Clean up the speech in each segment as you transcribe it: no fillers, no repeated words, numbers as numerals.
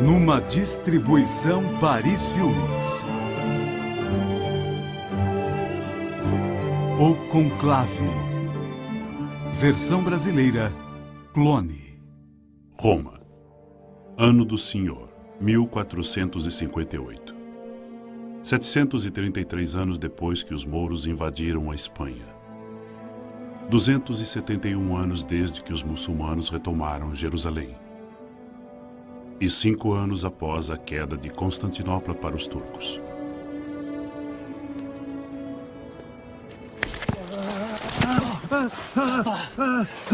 Numa distribuição Paris Filmes. O Conclave. Versão brasileira, Clone. Roma. Ano do Senhor, 1458. 733 anos depois que os mouros invadiram a Espanha. 271 anos desde que os muçulmanos retomaram Jerusalém. E 5 anos após a queda de Constantinopla para os turcos.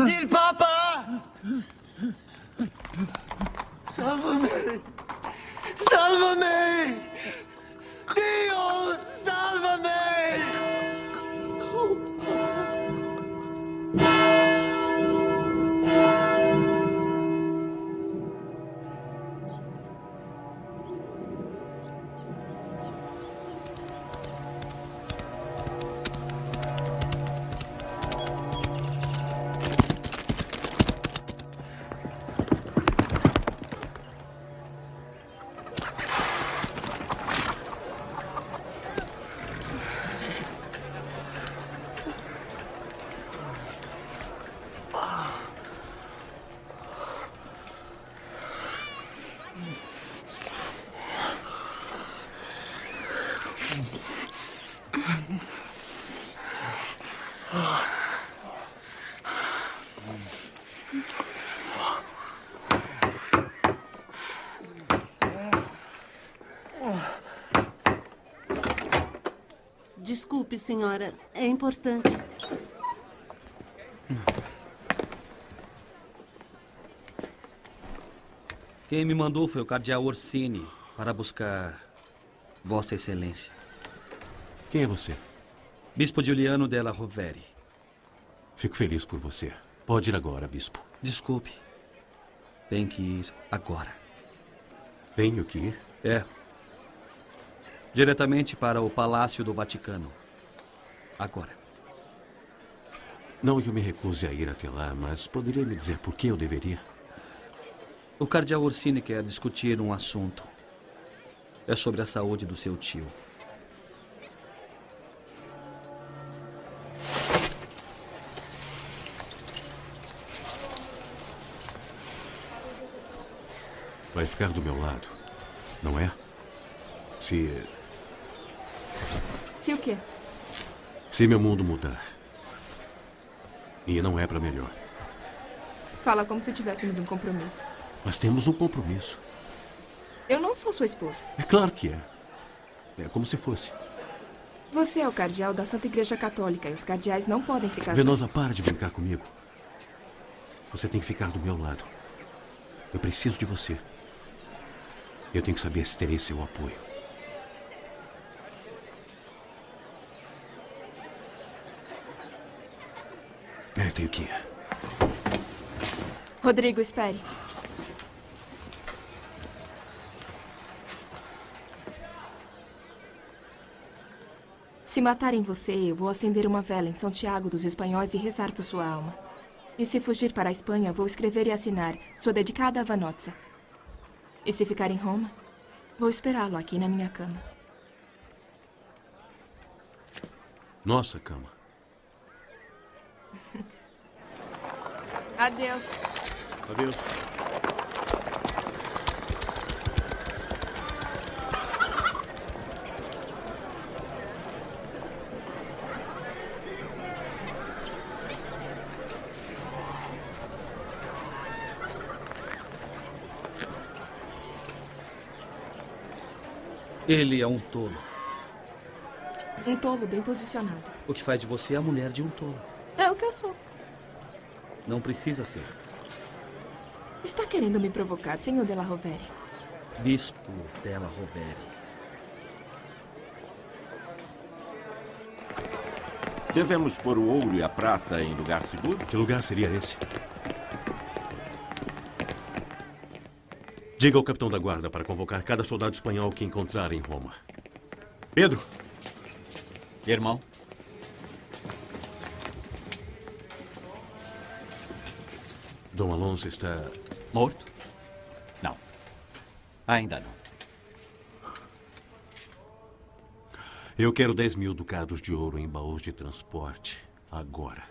Il Papa! Salva-me! Salva-me! Dio, salva-me! Desculpe, senhora. É importante. Quem me mandou foi o cardeal Orsini para buscar Vossa Excelência. Quem é você? Bispo Giuliano della Rovere. Fico feliz por você. Pode ir agora, bispo. Desculpe. Tem que ir agora. Tenho que ir? É. Diretamente para o Palácio do Vaticano. Agora. Não que eu me recuse a ir até lá, mas poderia me dizer por que eu deveria? O cardeal Orsini quer discutir um assunto. É sobre a saúde do seu tio. Vai ficar do meu lado, não é? Se o quê? Se meu mundo mudar. E não é para melhor. Fala como se tivéssemos um compromisso. Mas temos um compromisso. Eu não sou sua esposa. É claro que é. É como se fosse. Você é o cardeal da Santa Igreja Católica e os cardeais não podem se casar. Venosa, para de brincar comigo. Você tem que ficar do meu lado. Eu preciso de você. Eu tenho que saber se terei seu apoio. Eu tenho que ir. Rodrigo, espere. Se matarem você, eu vou acender uma vela em São Tiago dos Espanhóis e rezar por sua alma. E se fugir para a Espanha, vou escrever e assinar sua dedicada a Vanozza. E se ficar em Roma, vou esperá-lo aqui na minha cama. Nossa cama. Adeus. Adeus. Ele é um tolo. Um tolo bem posicionado. O que faz de você a mulher de um tolo. É o que eu sou. Não precisa ser. Está querendo me provocar, senhor Della Rovere? Bispo della Rovere. Devemos pôr o ouro e a prata em lugar seguro? Que lugar seria esse? Diga ao capitão da guarda para convocar cada soldado espanhol que encontrar em Roma. Pedro! Irmão? Dom Alonso está... Morto? Não. Ainda não. Eu quero 10.000 ducados de ouro em baús de transporte. Agora.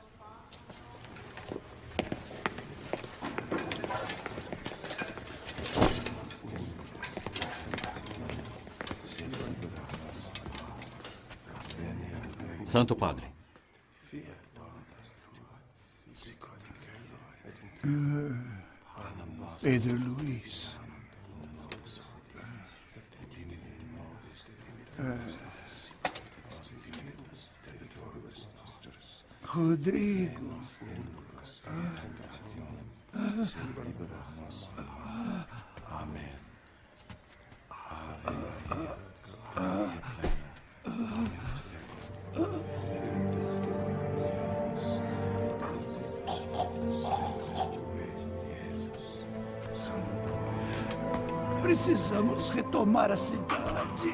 Santo Padre. Pedro Luiz. Rodrigo. Amém. Precisamos retomar a cidade.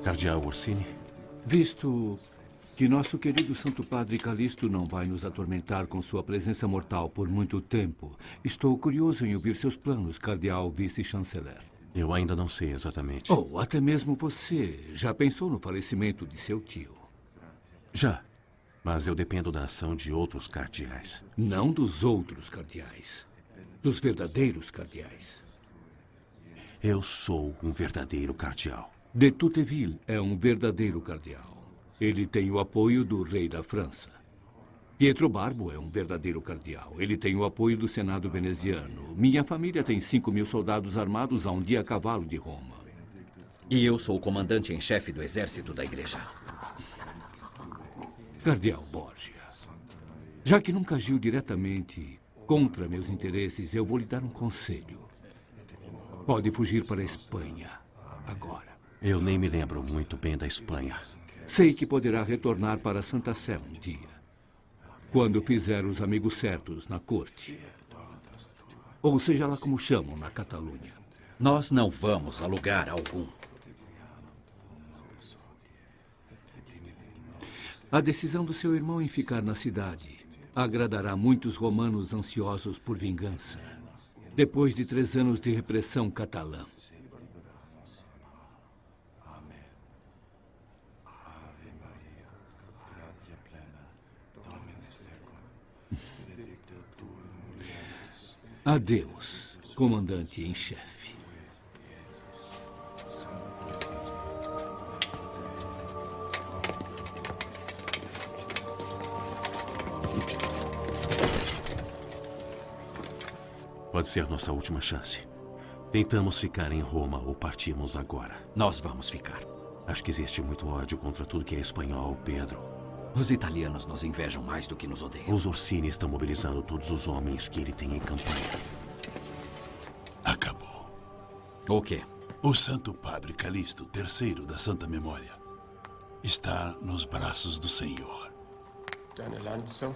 Cardeal Orsini? Visto que nosso querido Santo Padre Calixto não vai nos atormentar com sua presença mortal por muito tempo, estou curioso em ouvir seus planos, Cardeal Vice-Chanceler. Eu ainda não sei exatamente. Ou até mesmo você já pensou no falecimento de seu tio? Já. Mas eu dependo da ação de outros cardeais. Não dos outros cardeais. Dos verdadeiros cardeais. Eu sou um verdadeiro cardeal. De Touteville é um verdadeiro cardeal. Ele tem o apoio do rei da França. Pietro Barbo é um verdadeiro cardeal. Ele tem o apoio do Senado veneziano. Minha família tem 5.000 soldados armados a um dia a cavalo de Roma. E eu sou o comandante em chefe do exército da igreja. Cardeal Borgia, já que nunca agiu diretamente contra meus interesses, eu vou lhe dar um conselho. Pode fugir para a Espanha agora. Eu nem me lembro muito bem da Espanha. Sei que poderá retornar para Santa Sé um dia, quando fizer os amigos certos na corte. Ou seja lá como chamam na Catalunha. Nós não vamos a lugar algum. A decisão do seu irmão em ficar na cidade agradará muitos romanos ansiosos por vingança, depois de 3 anos de repressão catalã. Adeus, comandante em chefe. Pode ser nossa última chance. Tentamos ficar em Roma ou partimos agora. Nós vamos ficar. Acho que existe muito ódio contra tudo que é espanhol, Pedro. Os italianos nos invejam mais do que nos odeiam. Os Orsini estão mobilizando todos os homens que ele tem em campanha. Acabou. O quê? O Santo Padre Calixto, terceiro da Santa Memória, está nos braços do Senhor. Deine Lanze.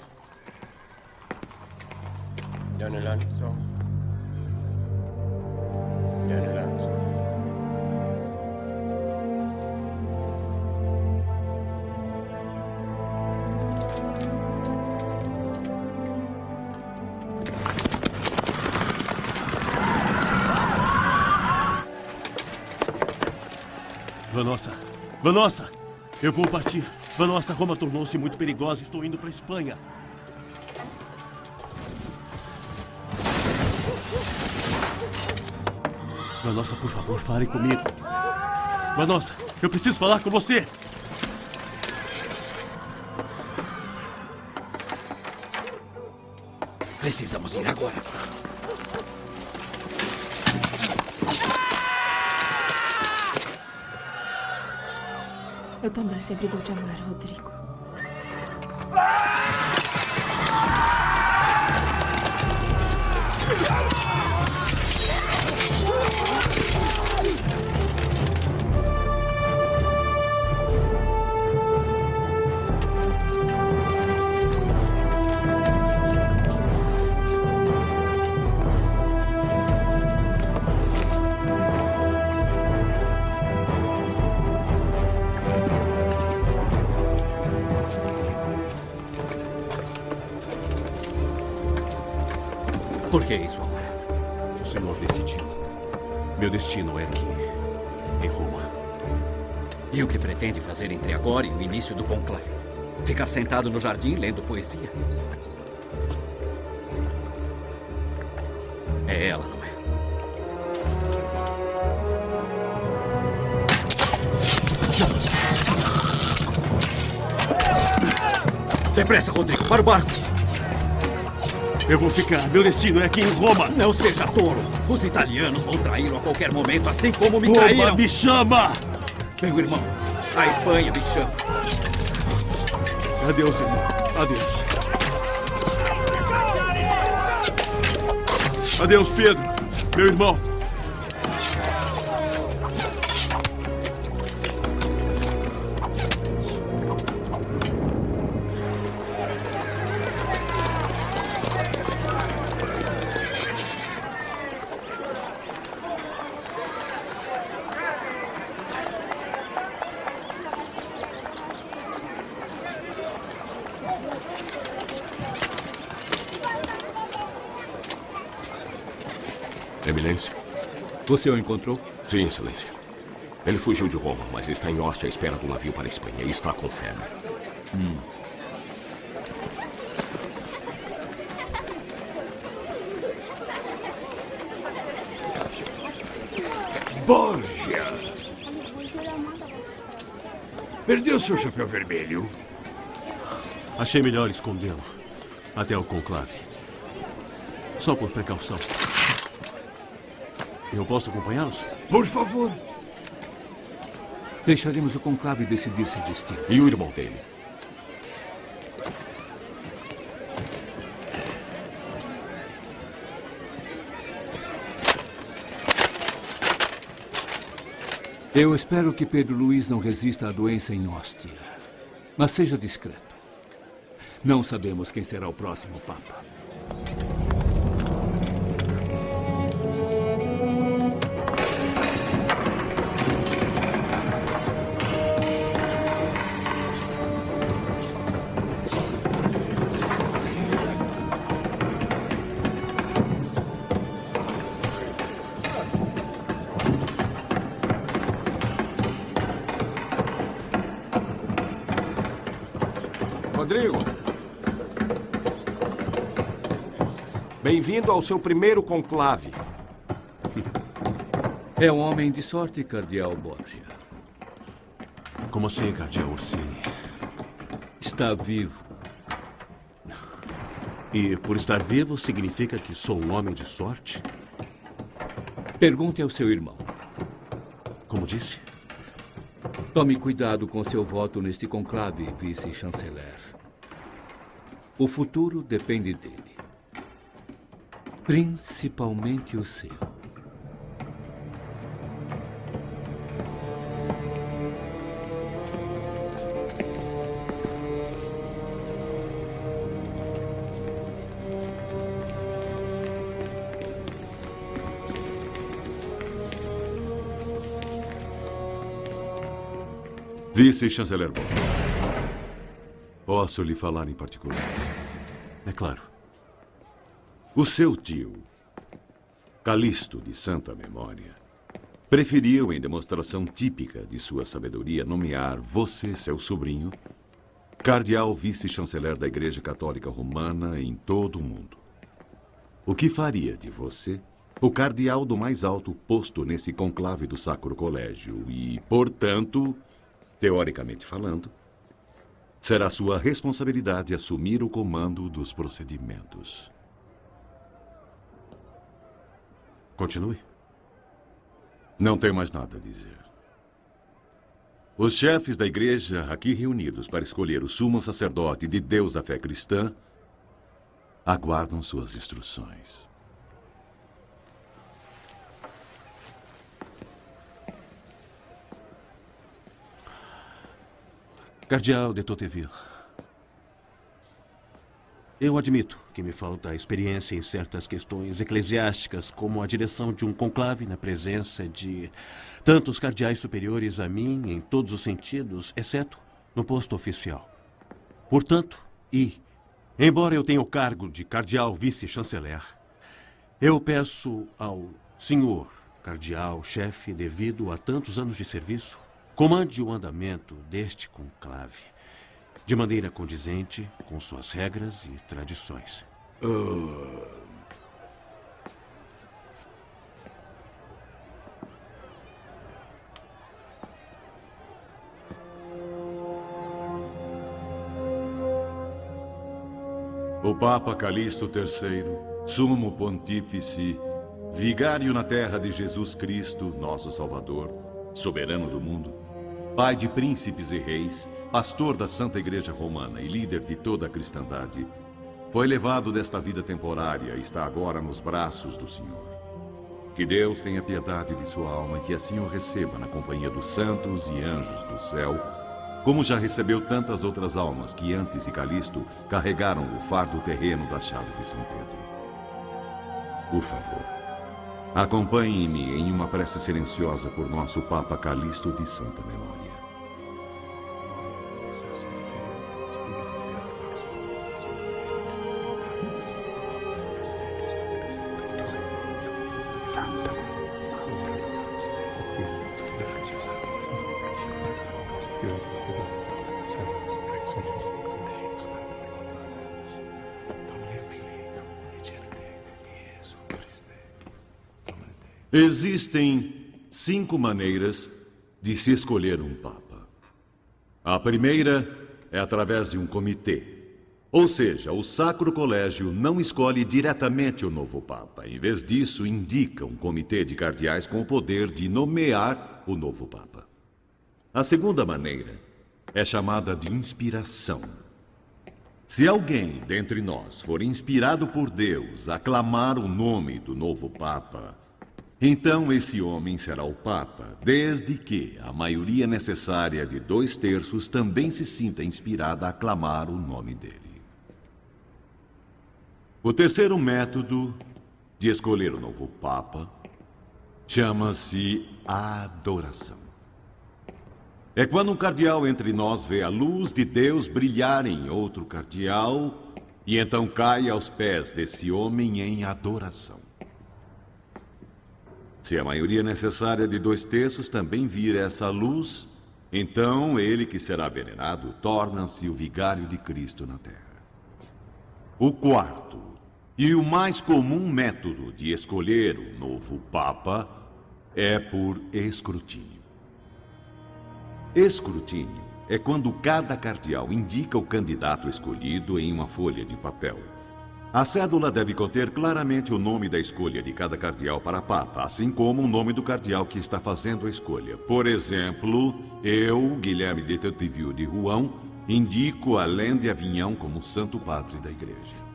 Deine Lanze. Deine Lanze. Vanossa! Vanossa! Eu vou partir. Vanossa, Roma tornou-se muito perigosa. Estou indo para a Espanha. Vanossa, por favor, fale comigo. Vanossa, eu preciso falar com você. Precisamos ir agora. Eu também sempre vou te amar, Rodrigo. que é isso agora? O Senhor decidiu. Meu destino é aqui, em Roma. E o que pretende fazer entre agora e o início do conclave? Ficar sentado no jardim lendo poesia? É ela, não é? Depressa, Rodrigo, para o barco! Eu vou ficar. Meu destino é aqui em Roma. Não seja tolo. Os italianos vão traí-lo a qualquer momento, assim como me Roma traíram. me chama! Meu irmão, a Espanha me chama. Adeus, irmão. Adeus. Adeus, Pedro. Meu irmão. Eminência? Você o encontrou? Sim, Excelência. Ele fugiu de Roma, mas está em Ostia à espera do navio para a Espanha e está com febre. Borgia! Perdeu seu chapéu vermelho? Achei melhor escondê-lo até o conclave. Só por precaução. Eu posso acompanhá-los? Por favor. Deixaremos o conclave decidir seu destino. E o irmão dele? Eu espero que Pedro Luís não resista à doença em Ostia. Mas seja discreto. Não sabemos quem será o próximo Papa. Rodrigo. Bem-vindo ao seu primeiro conclave. É um homem de sorte, Cardeal Borgia. Como assim, Cardeal Orsini? Está vivo. E por estar vivo significa que sou um homem de sorte? Pergunte ao seu irmão. Como disse? Tome cuidado com seu voto neste conclave, vice-chanceler. O futuro depende dele. Principalmente o seu. Vice-chanceler Borgia. Posso lhe falar em particular? É claro. O seu tio, Calixto de santa memória, preferiu, em demonstração típica de sua sabedoria, nomear você, seu sobrinho, cardeal vice-chanceler da Igreja Católica Romana em todo o mundo. O que faria de você o cardeal do mais alto posto nesse conclave do Sacro Colégio e, portanto, teoricamente falando, será sua responsabilidade assumir o comando dos procedimentos. Continue. Não tenho mais nada a dizer. Os chefes da igreja aqui reunidos para escolher o sumo sacerdote de Deus da fé cristã aguardam suas instruções. Cardeal de Tocqueville. Eu admito que me falta experiência em certas questões eclesiásticas, como a direção de um conclave na presença de tantos cardeais superiores a mim em todos os sentidos, exceto no posto oficial. Portanto, embora eu tenha o cargo de cardeal vice-chanceler, Eu peço ao senhor cardeal-chefe, devido a tantos anos de serviço, comande o andamento deste conclave de maneira condizente com suas regras e tradições. O Papa Calixto III, sumo pontífice, vigário na terra de Jesus Cristo, nosso Salvador, soberano do mundo, pai de príncipes e reis, pastor da Santa Igreja Romana e líder de toda a cristandade, foi levado desta vida temporária e está agora nos braços do Senhor. Que Deus tenha piedade de sua alma e que assim o receba na companhia dos santos e anjos do céu, como já recebeu tantas outras almas que antes de Calixto carregaram o fardo terreno das chaves de São Pedro. Por favor, acompanhem-me em uma prece silenciosa por nosso Papa Calixto de santa memória. Existem 5 maneiras de se escolher um Papa. A primeira é através de um comitê. Ou seja, o Sacro Colégio não escolhe diretamente o novo Papa. Em vez disso, indica um comitê de cardeais com o poder de nomear o novo Papa. A segunda maneira é chamada de inspiração. Se alguém dentre nós for inspirado por Deus a aclamar o nome do novo Papa, então esse homem será o Papa, desde que a maioria necessária de 2/3 também se sinta inspirada a aclamar o nome dele. O terceiro método de escolher o novo Papa chama-se adoração. É quando um cardeal entre nós vê a luz de Deus brilhar em outro cardeal e então cai aos pés desse homem em adoração. Se a maioria necessária de 2/3 também vir essa luz, então ele que será venerado torna-se o vigário de Cristo na terra. O quarto e o mais comum método de escolher o novo Papa é por escrutínio. Escrutínio é quando cada cardeal indica o candidato escolhido em uma folha de papel. A cédula deve conter claramente o nome da escolha de cada cardeal para Papa, assim como o nome do cardeal que está fazendo a escolha. Por exemplo, eu, Guilherme de Tenteville de Rouen, indico Alain de Avignon como Santo Padre da Igreja.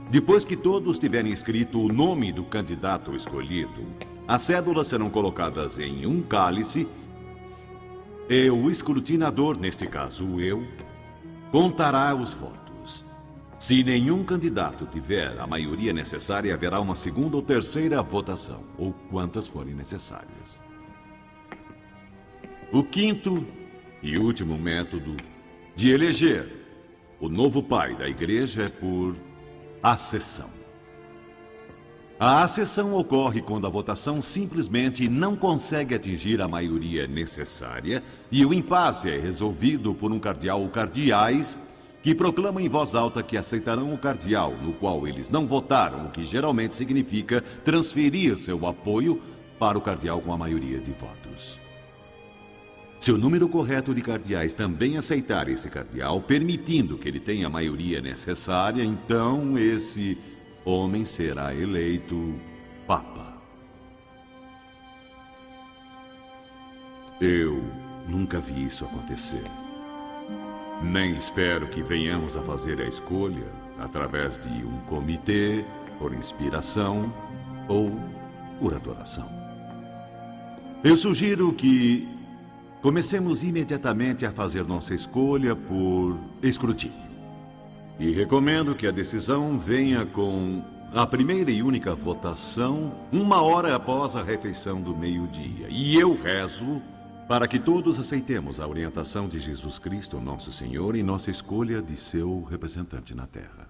Depois que todos tiverem escrito o nome do candidato escolhido, as cédulas serão colocadas em um cálice e o escrutinador, neste caso eu, contará os votos. Se nenhum candidato tiver a maioria necessária, haverá uma segunda ou terceira votação, ou quantas forem necessárias. O quinto e último método de eleger o novo pai da igreja é por acessão. A acessão ocorre quando a votação simplesmente não consegue atingir a maioria necessária e o impasse é resolvido por um cardeal ou cardeais que proclamam em voz alta que aceitarão o cardeal no qual eles não votaram, o que geralmente significa transferir seu apoio para o cardeal com a maioria de votos. Se o número correto de cardeais também aceitar esse cardeal, permitindo que ele tenha a maioria necessária, então esse homem será eleito Papa. Eu nunca vi isso acontecer. Nem espero que venhamos a fazer a escolha através de um comitê, por inspiração ou por adoração. Eu sugiro que comecemos imediatamente a fazer nossa escolha por escrutínio. E recomendo que a decisão venha com a primeira e única votação 1 hora após a refeição do meio-dia. E eu rezo para que todos aceitemos a orientação de Jesus Cristo, nosso Senhor, em nossa escolha de seu representante na Terra.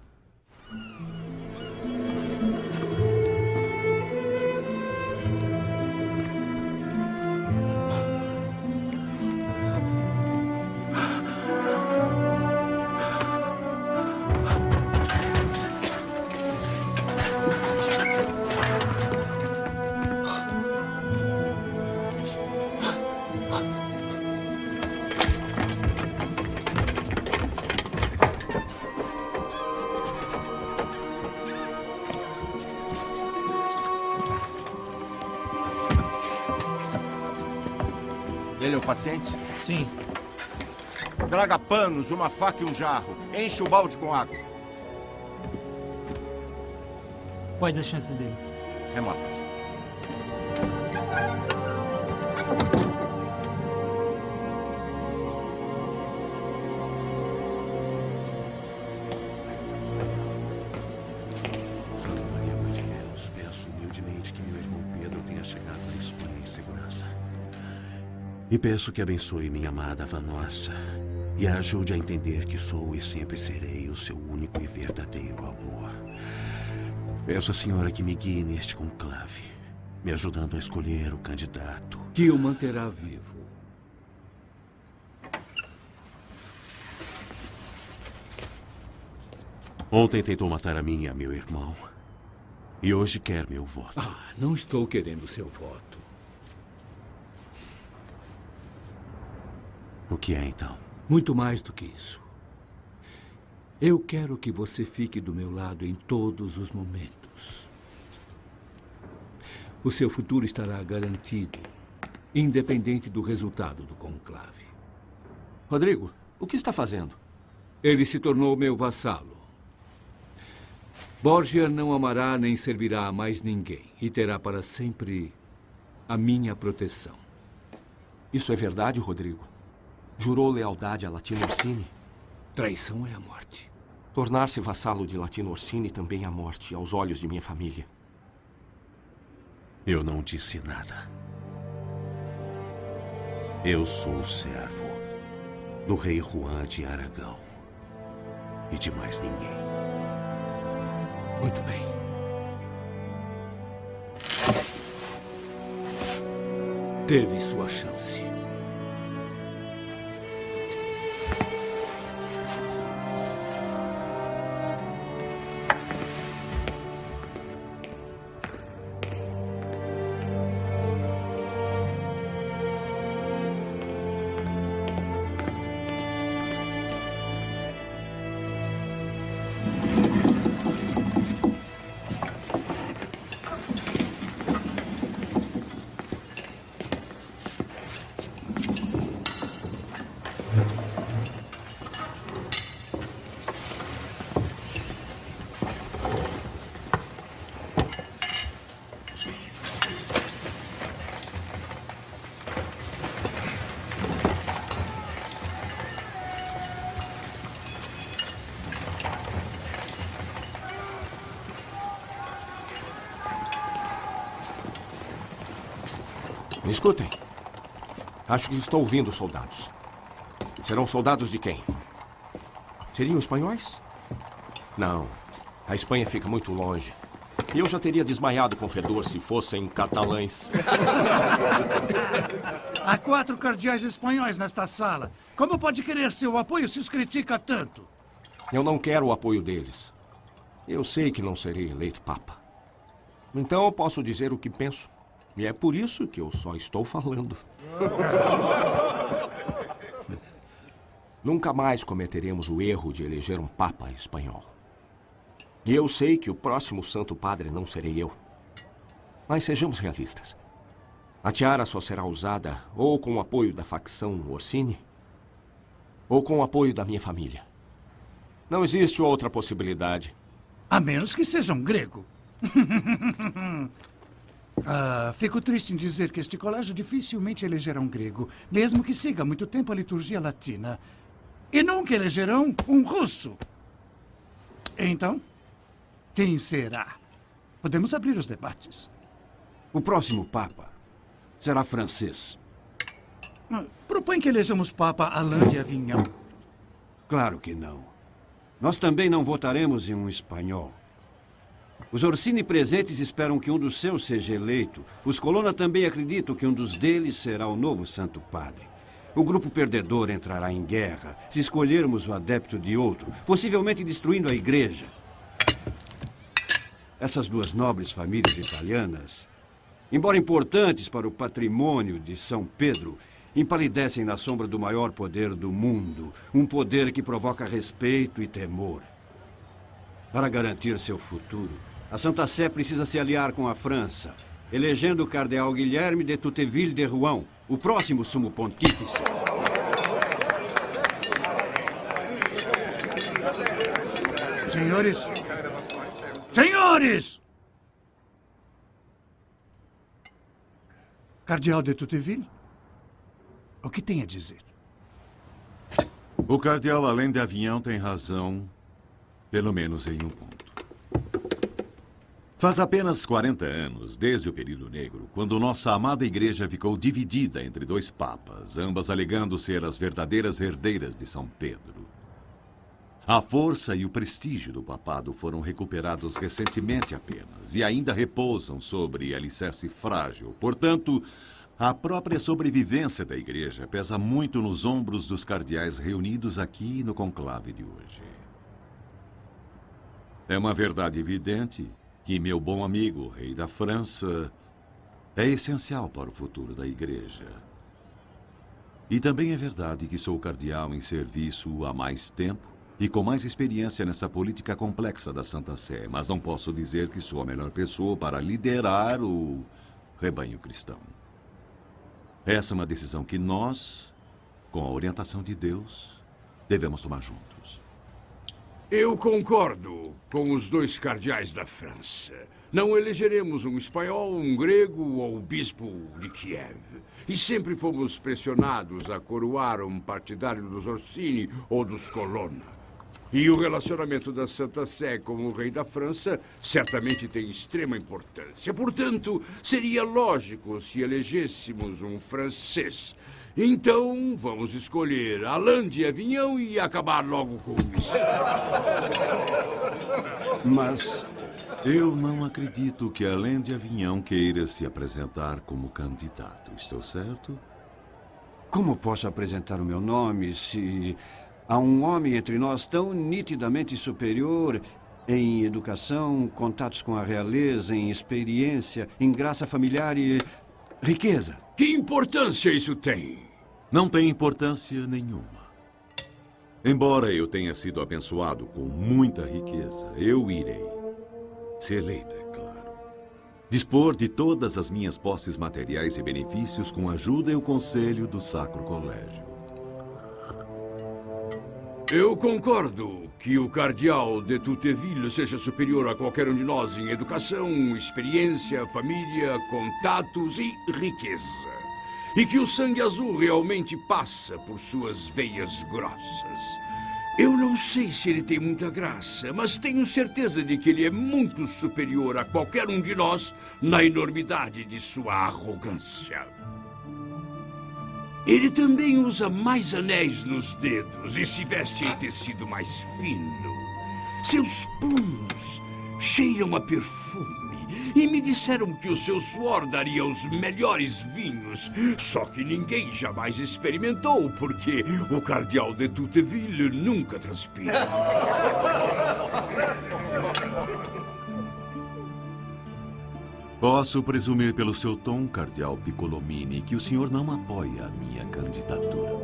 Ele é o paciente? Sim. Traga panos, uma faca e um jarro. Enche o balde com água. Quais as chances dele? Remotas. Santa Maria, Mãe de Deus, peço humildemente que meu irmão Pedro tenha chegado à Espanha em segurança. E peço que abençoe minha amada Vanossa e a ajude a entender que sou e sempre serei o seu único e verdadeiro amor. Peço à senhora que me guie neste conclave, me ajudando a escolher o candidato que o manterá vivo. Ontem tentou matar a mim e a meu irmão. E hoje quer meu voto. Não estou querendo seu voto. O que é, então? Muito mais do que isso. Eu quero que você fique do meu lado em todos os momentos. O seu futuro estará garantido, independente do resultado do conclave. Rodrigo, o que está fazendo? Ele se tornou meu vassalo. Borgia não amará nem servirá a mais ninguém e terá para sempre a minha proteção. Isso é verdade, Rodrigo? Jurou lealdade a Latino Orsini? Traição é a morte. Tornar-se vassalo de Latino Orsini também é a morte, aos olhos de minha família. Eu não disse nada. Eu sou o servo do rei Juan de Aragão e de mais ninguém. Muito bem. Teve sua chance. Me escutem. Acho que estou ouvindo soldados. Serão soldados de quem? Seriam espanhóis? Não. A Espanha fica muito longe. E eu já teria desmaiado com fedor se fossem catalães. Há 4 cardeais espanhóis nesta sala. Como pode querer seu apoio se os critica tanto? Eu não quero o apoio deles. Eu sei que não serei eleito papa. Então eu posso dizer o que penso. E é por isso que eu só estou falando. Nunca mais cometeremos o erro de eleger um papa espanhol. E eu sei que o próximo Santo Padre não serei eu. Mas sejamos realistas. A tiara só será usada ou com o apoio da facção Orsini, ou com o apoio da minha família. Não existe outra possibilidade. A menos que seja um grego. Fico triste em dizer que este colégio dificilmente elegerá um grego, mesmo que siga há muito tempo a liturgia latina. E nunca elegerão um russo. Então, quem será? Podemos abrir os debates. O próximo Papa será francês. Propõe que elejamos Papa Alain de Avignon. Claro que não. Nós também não votaremos em um espanhol. Os Orsini presentes esperam que um dos seus seja eleito. Os Colonna também acreditam que um dos deles será o novo Santo Padre. O grupo perdedor entrará em guerra se escolhermos o adepto de outro, possivelmente destruindo a igreja. Essas duas nobres famílias italianas, embora importantes para o patrimônio de São Pedro, empalidecem na sombra do maior poder do mundo. Um poder que provoca respeito e temor. Para garantir seu futuro, a Santa Sé precisa se aliar com a França, elegendo o cardeal Guilherme de Tuteville de Rouen, o próximo sumo pontífice. Senhores! Senhores! Cardeal de Tuteville, o que tem a dizer? O cardeal Alain de Avignon tem razão, pelo menos em um ponto. Faz apenas 40 anos, desde o período negro, quando nossa amada igreja ficou dividida entre dois papas, ambas alegando ser as verdadeiras herdeiras de São Pedro. A força e o prestígio do papado foram recuperados recentemente apenas e ainda repousam sobre alicerce frágil. Portanto, a própria sobrevivência da igreja pesa muito nos ombros dos cardeais reunidos aqui no conclave de hoje. É uma verdade evidente que meu bom amigo, rei da França, é essencial para o futuro da igreja. E também é verdade que sou cardeal em serviço há mais tempo e com mais experiência nessa política complexa da Santa Sé, mas não posso dizer que sou a melhor pessoa para liderar o rebanho cristão. Essa é uma decisão que nós, com a orientação de Deus, devemos tomar juntos. Eu concordo com os dois cardeais da França. Não elegeremos um espanhol, um grego ou o bispo de Kiev. E sempre fomos pressionados a coroar um partidário dos Orsini ou dos Colonna. E o relacionamento da Santa Sé com o rei da França certamente tem extrema importância. Portanto, seria lógico se elegêssemos um francês. Então, vamos escolher Alain de Avignon e acabar logo com isso. Mas eu não acredito que Alain de Avignon queira se apresentar como candidato. Estou certo? Como posso apresentar o meu nome se há um homem entre nós tão nitidamente superior em educação, contatos com a realeza, em experiência, em graça familiar e riqueza? Que importância isso tem? Não tem importância nenhuma. Embora eu tenha sido abençoado com muita riqueza, eu irei, se eleito, é claro, dispor de todas as minhas posses materiais e benefícios com a ajuda e o conselho do Sacro Colégio. Eu concordo que o cardeal de Tuteville seja superior a qualquer um de nós em educação, experiência, família, contatos e riqueza. E que o sangue azul realmente passa por suas veias grossas. Eu não sei se ele tem muita graça, mas tenho certeza de que ele é muito superior a qualquer um de nós na enormidade de sua arrogância. Ele também usa mais anéis nos dedos e se veste em tecido mais fino. Seus punhos cheiram a perfume e me disseram que o seu suor daria os melhores vinhos. Só que ninguém jamais experimentou, porque o cardeal de Tuteville nunca transpira. Posso presumir pelo seu tom, cardeal Piccolomini, que o senhor não apoia a minha candidatura.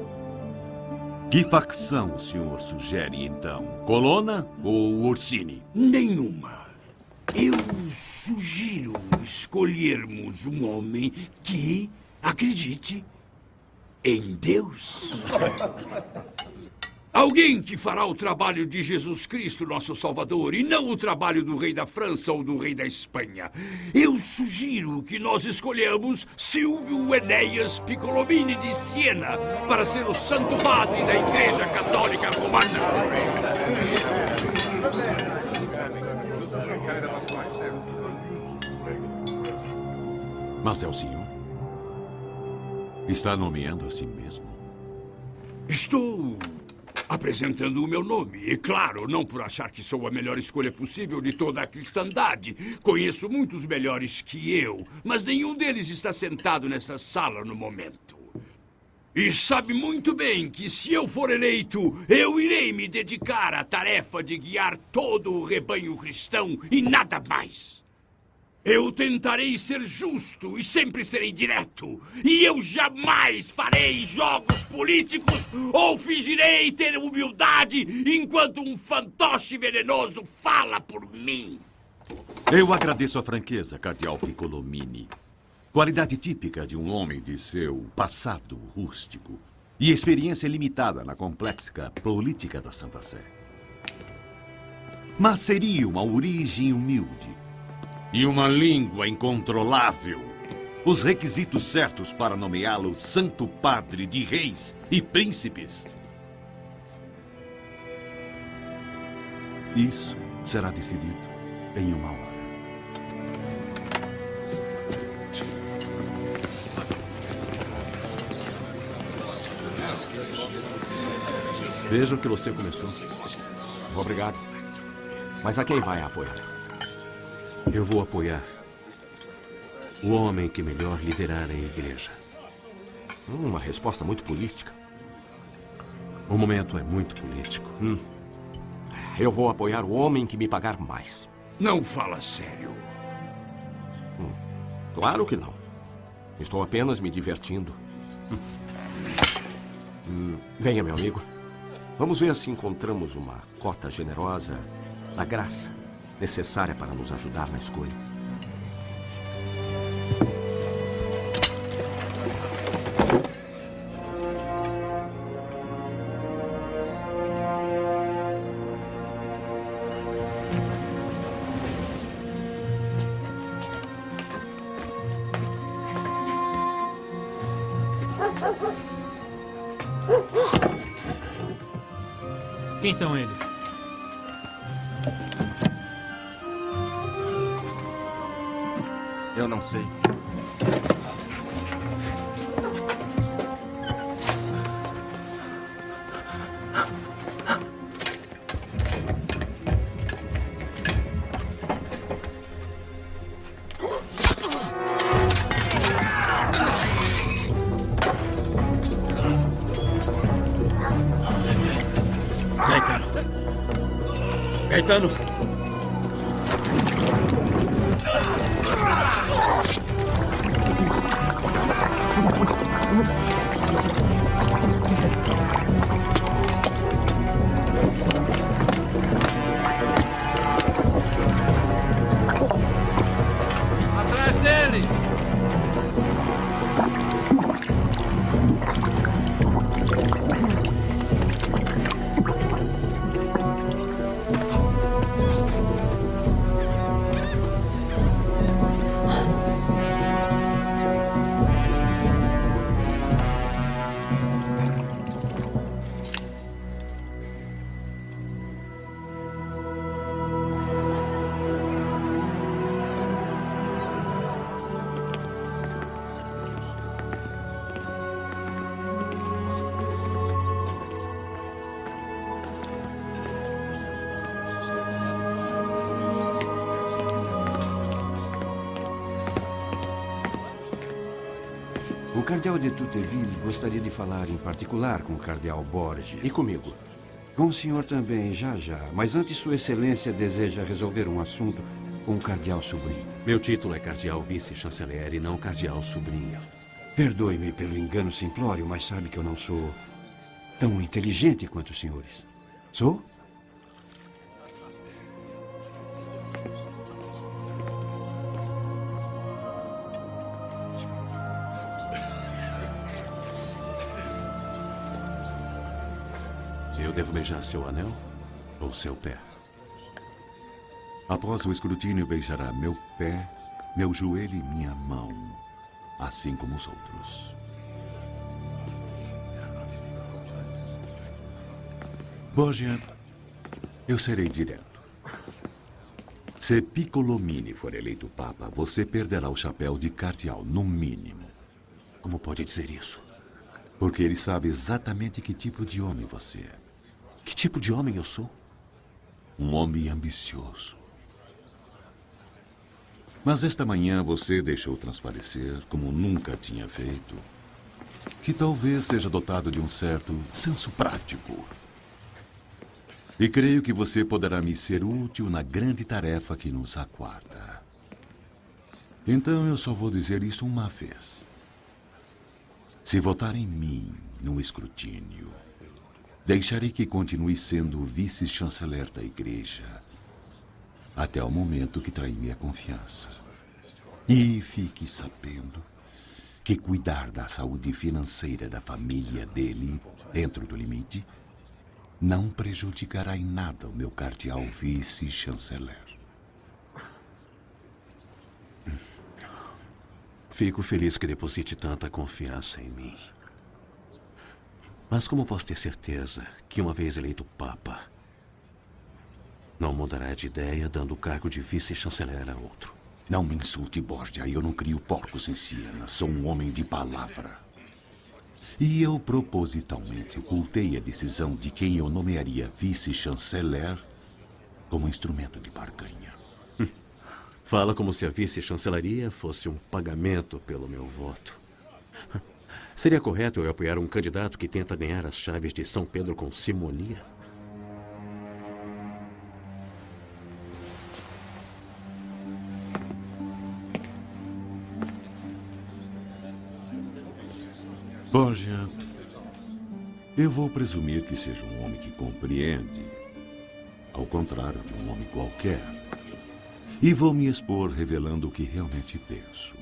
Que facção o senhor sugere, então? Colonna ou Orsini? Nenhuma. Eu sugiro escolhermos um homem que acredite em Deus. Alguém que fará o trabalho de Jesus Cristo, nosso Salvador, e não o trabalho do rei da França ou do rei da Espanha. Eu sugiro que nós escolhamos Silvio Enéas Piccolomini de Siena para ser o Santo Padre da Igreja Católica Romana. Mas é o senhor? Está nomeando a si mesmo? Estou apresentando o meu nome. E claro, não por achar que sou a melhor escolha possível de toda a cristandade. Conheço muitos melhores que eu, mas nenhum deles está sentado nessa sala no momento. E sabe muito bem que se eu for eleito, eu irei me dedicar à tarefa de guiar todo o rebanho cristão e nada mais. Eu tentarei ser justo e sempre serei direto. E eu jamais farei jogos políticos ou fingirei ter humildade enquanto um fantoche venenoso fala por mim. Eu agradeço a franqueza, Cardeal Piccolomini. Qualidade típica de um homem de seu passado rústico e experiência limitada na complexa política da Santa Sé. Mas seria uma origem humilde e uma língua incontrolável os requisitos certos para nomeá-lo Santo Padre de reis e príncipes. Isso será decidido em uma hora. Veja o que você começou. Obrigado. Mas a quem vai apoiar? Eu vou apoiar o homem que melhor liderar a igreja. Uma resposta muito política. O momento é muito político. Eu vou apoiar o homem que me pagar mais. Não fala sério. Claro que não. Estou apenas me divertindo. Venha, meu amigo. Vamos ver se encontramos uma cota generosa da graça necessária para nos ajudar na escolha. Quem são eles? Eu não sei. Gaetano! Atrás dele! O cardeal de Tuteville gostaria de falar em particular com o cardeal Borgia. E comigo? Com o senhor também, já. Mas antes, Sua Excelência deseja resolver um assunto com o cardeal sobrinho. Meu título é cardeal vice-chanceler e não cardeal sobrinho. Perdoe-me pelo engano simplório, mas sabe que eu não sou tão inteligente quanto os senhores. Sou? Eu devo beijar seu anel ou seu pé? Após o escrutínio, beijará meu pé, meu joelho e minha mão, assim como os outros. Borgia, eu serei direto. Se Piccolomini for eleito papa, você perderá o chapéu de cardeal, no mínimo. Como pode dizer isso? Porque ele sabe exatamente que tipo de homem você é. Que tipo de homem eu sou? Um homem ambicioso. Mas esta manhã você deixou transparecer, como nunca tinha feito, que talvez seja dotado de um certo senso prático. E creio que você poderá me ser útil na grande tarefa que nos aguarda. Então eu só vou dizer isso uma vez. Se votar em mim no escrutínio, deixarei que continue sendo o vice-chanceler da igreja até o momento que trair minha confiança. E fique sabendo que cuidar da saúde financeira da família dele, dentro do limite, não prejudicará em nada o meu cardeal vice-chanceler. Fico feliz que deposite tanta confiança em mim. Mas como posso ter certeza que, uma vez eleito Papa, não mudará de ideia dando o cargo de vice-chanceler a outro? Não me insulte, Borgia. Eu não crio porcos em Siena. Sou um homem de palavra. E eu propositalmente ocultei a decisão de quem eu nomearia vice-chanceler como instrumento de barganha. Fala como se a vice-chancelaria fosse um pagamento pelo meu voto. Seria correto eu apoiar um candidato que tenta ganhar as chaves de São Pedro com simonia? Borgia, eu vou presumir que seja um homem que compreende, ao contrário de um homem qualquer. E vou me expor revelando o que realmente penso.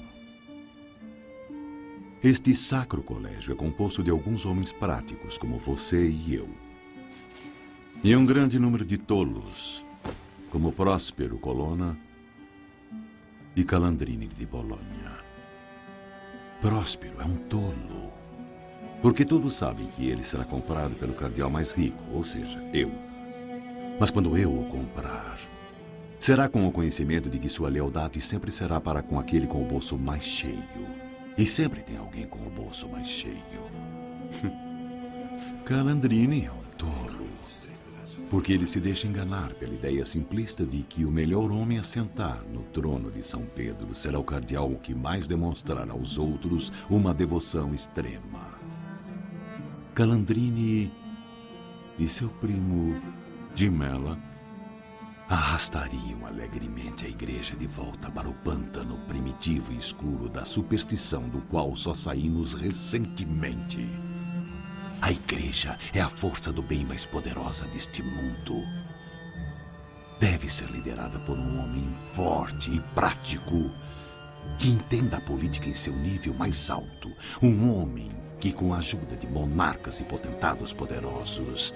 Este sacro colégio é composto de alguns homens práticos, como você e eu. E um grande número de tolos, como Próspero Colonna e Calandrini de Bolonha. Próspero é um tolo, porque todos sabem que ele será comprado pelo cardeal mais rico, ou seja, eu. Mas quando eu o comprar, será com o conhecimento de que sua lealdade sempre será para com aquele com o bolso mais cheio. E sempre tem alguém com o bolso mais cheio. Calandrini é um tolo, porque ele se deixa enganar pela ideia simplista de que o melhor homem a sentar no trono de São Pedro será o cardeal que mais demonstrar aos outros uma devoção extrema. Calandrini e seu primo Gimella arrastariam alegremente a igreja de volta para o pântano primitivo e escuro da superstição do qual só saímos recentemente. A igreja é a força do bem mais poderosa deste mundo. Deve ser liderada por um homem forte e prático, que entenda a política em seu nível mais alto. Um homem que, com a ajuda de monarcas e potentados poderosos,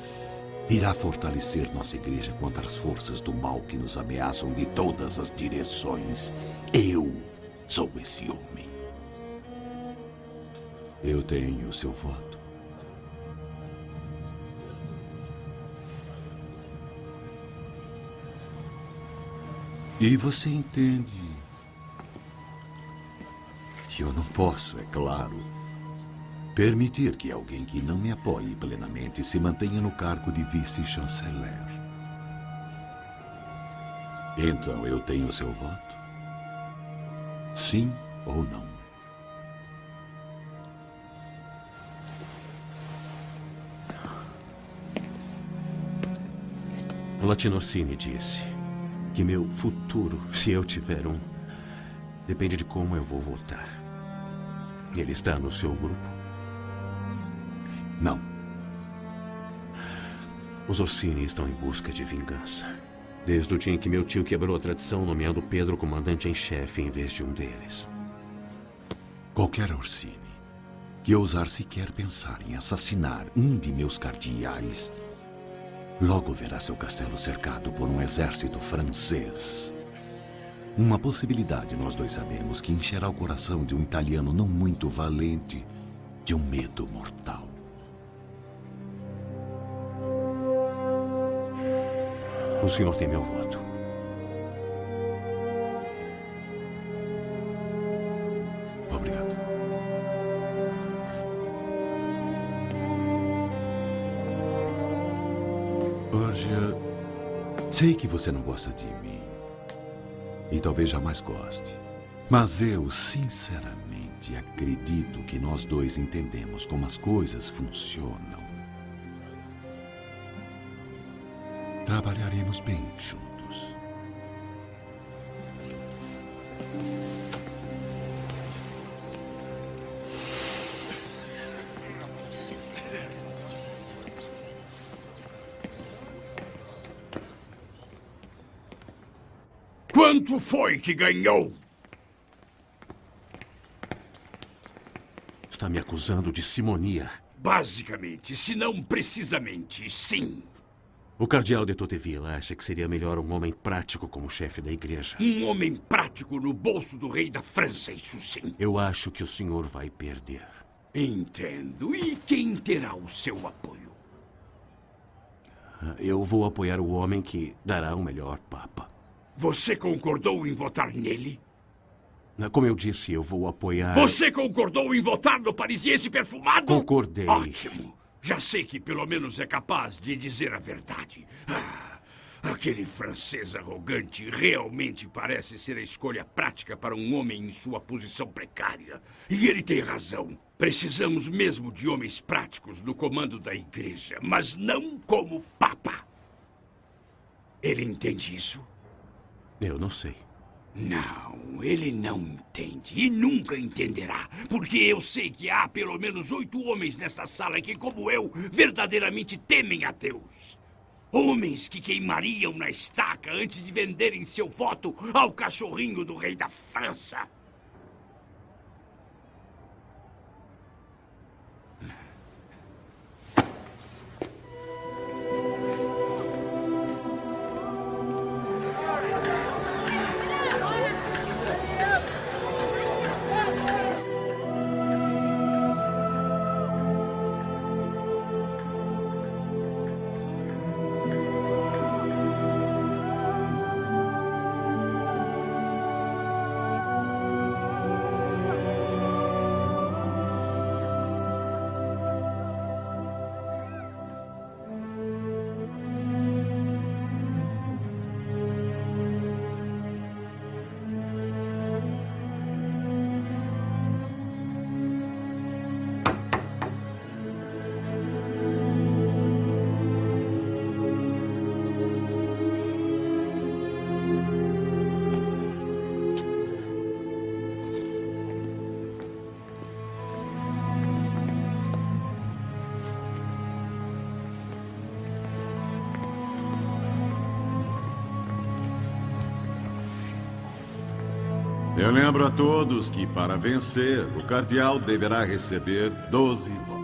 irá fortalecer nossa igreja contra as forças do mal que nos ameaçam de todas as direções. Eu sou esse homem. Eu tenho o seu voto. E você entende que eu não posso, é claro, permitir que alguém que não me apoie plenamente se mantenha no cargo de vice-chanceler. Então eu tenho o seu voto? Sim ou não? Latino Orsini disse que meu futuro, se eu tiver um, depende de como eu vou votar. Ele está no seu grupo? Não. Os Orsini estão em busca de vingança. Desde o dia em que meu tio quebrou a tradição, nomeando Pedro comandante em chefe em vez de um deles. Qualquer Orsini que ousar sequer pensar em assassinar um de meus cardeais, logo verá seu castelo cercado por um exército francês. Uma possibilidade, nós dois sabemos, que encherá o coração de um italiano não muito valente de um medo mortal. O senhor tem meu voto. Obrigado. Borgia, sei que você não gosta de mim. E talvez jamais goste. Mas eu, sinceramente, acredito que nós dois entendemos como as coisas funcionam. Trabalharemos bem juntos. Quanto foi que ganhou? Está me acusando de simonia. Basicamente, se não precisamente, sim. O cardeal de Tocqueville acha que seria melhor um homem prático como chefe da igreja. Um homem prático no bolso do rei da França, isso sim. Eu acho que o senhor vai perder. Entendo. E quem terá o seu apoio? Eu vou apoiar o homem que dará o melhor papa. Você concordou em votar nele? Como eu disse, eu vou apoiar... Você concordou em votar no parisiense perfumado? Concordei. Ótimo. Já sei que pelo menos é capaz de dizer a verdade. Aquele francês arrogante realmente parece ser a escolha prática para um homem em sua posição precária. E ele tem razão. Precisamos mesmo de homens práticos no comando da igreja, mas não como papa. Ele entende isso? Eu não sei. Não, ele não entende e nunca entenderá, porque eu sei que há pelo menos 8 homens nesta sala que, como eu, verdadeiramente temem a Deus. Homens que queimariam na estaca antes de venderem seu voto ao cachorrinho do rei da França. Eu lembro a todos que, para vencer, o cardeal deverá receber 12 votos.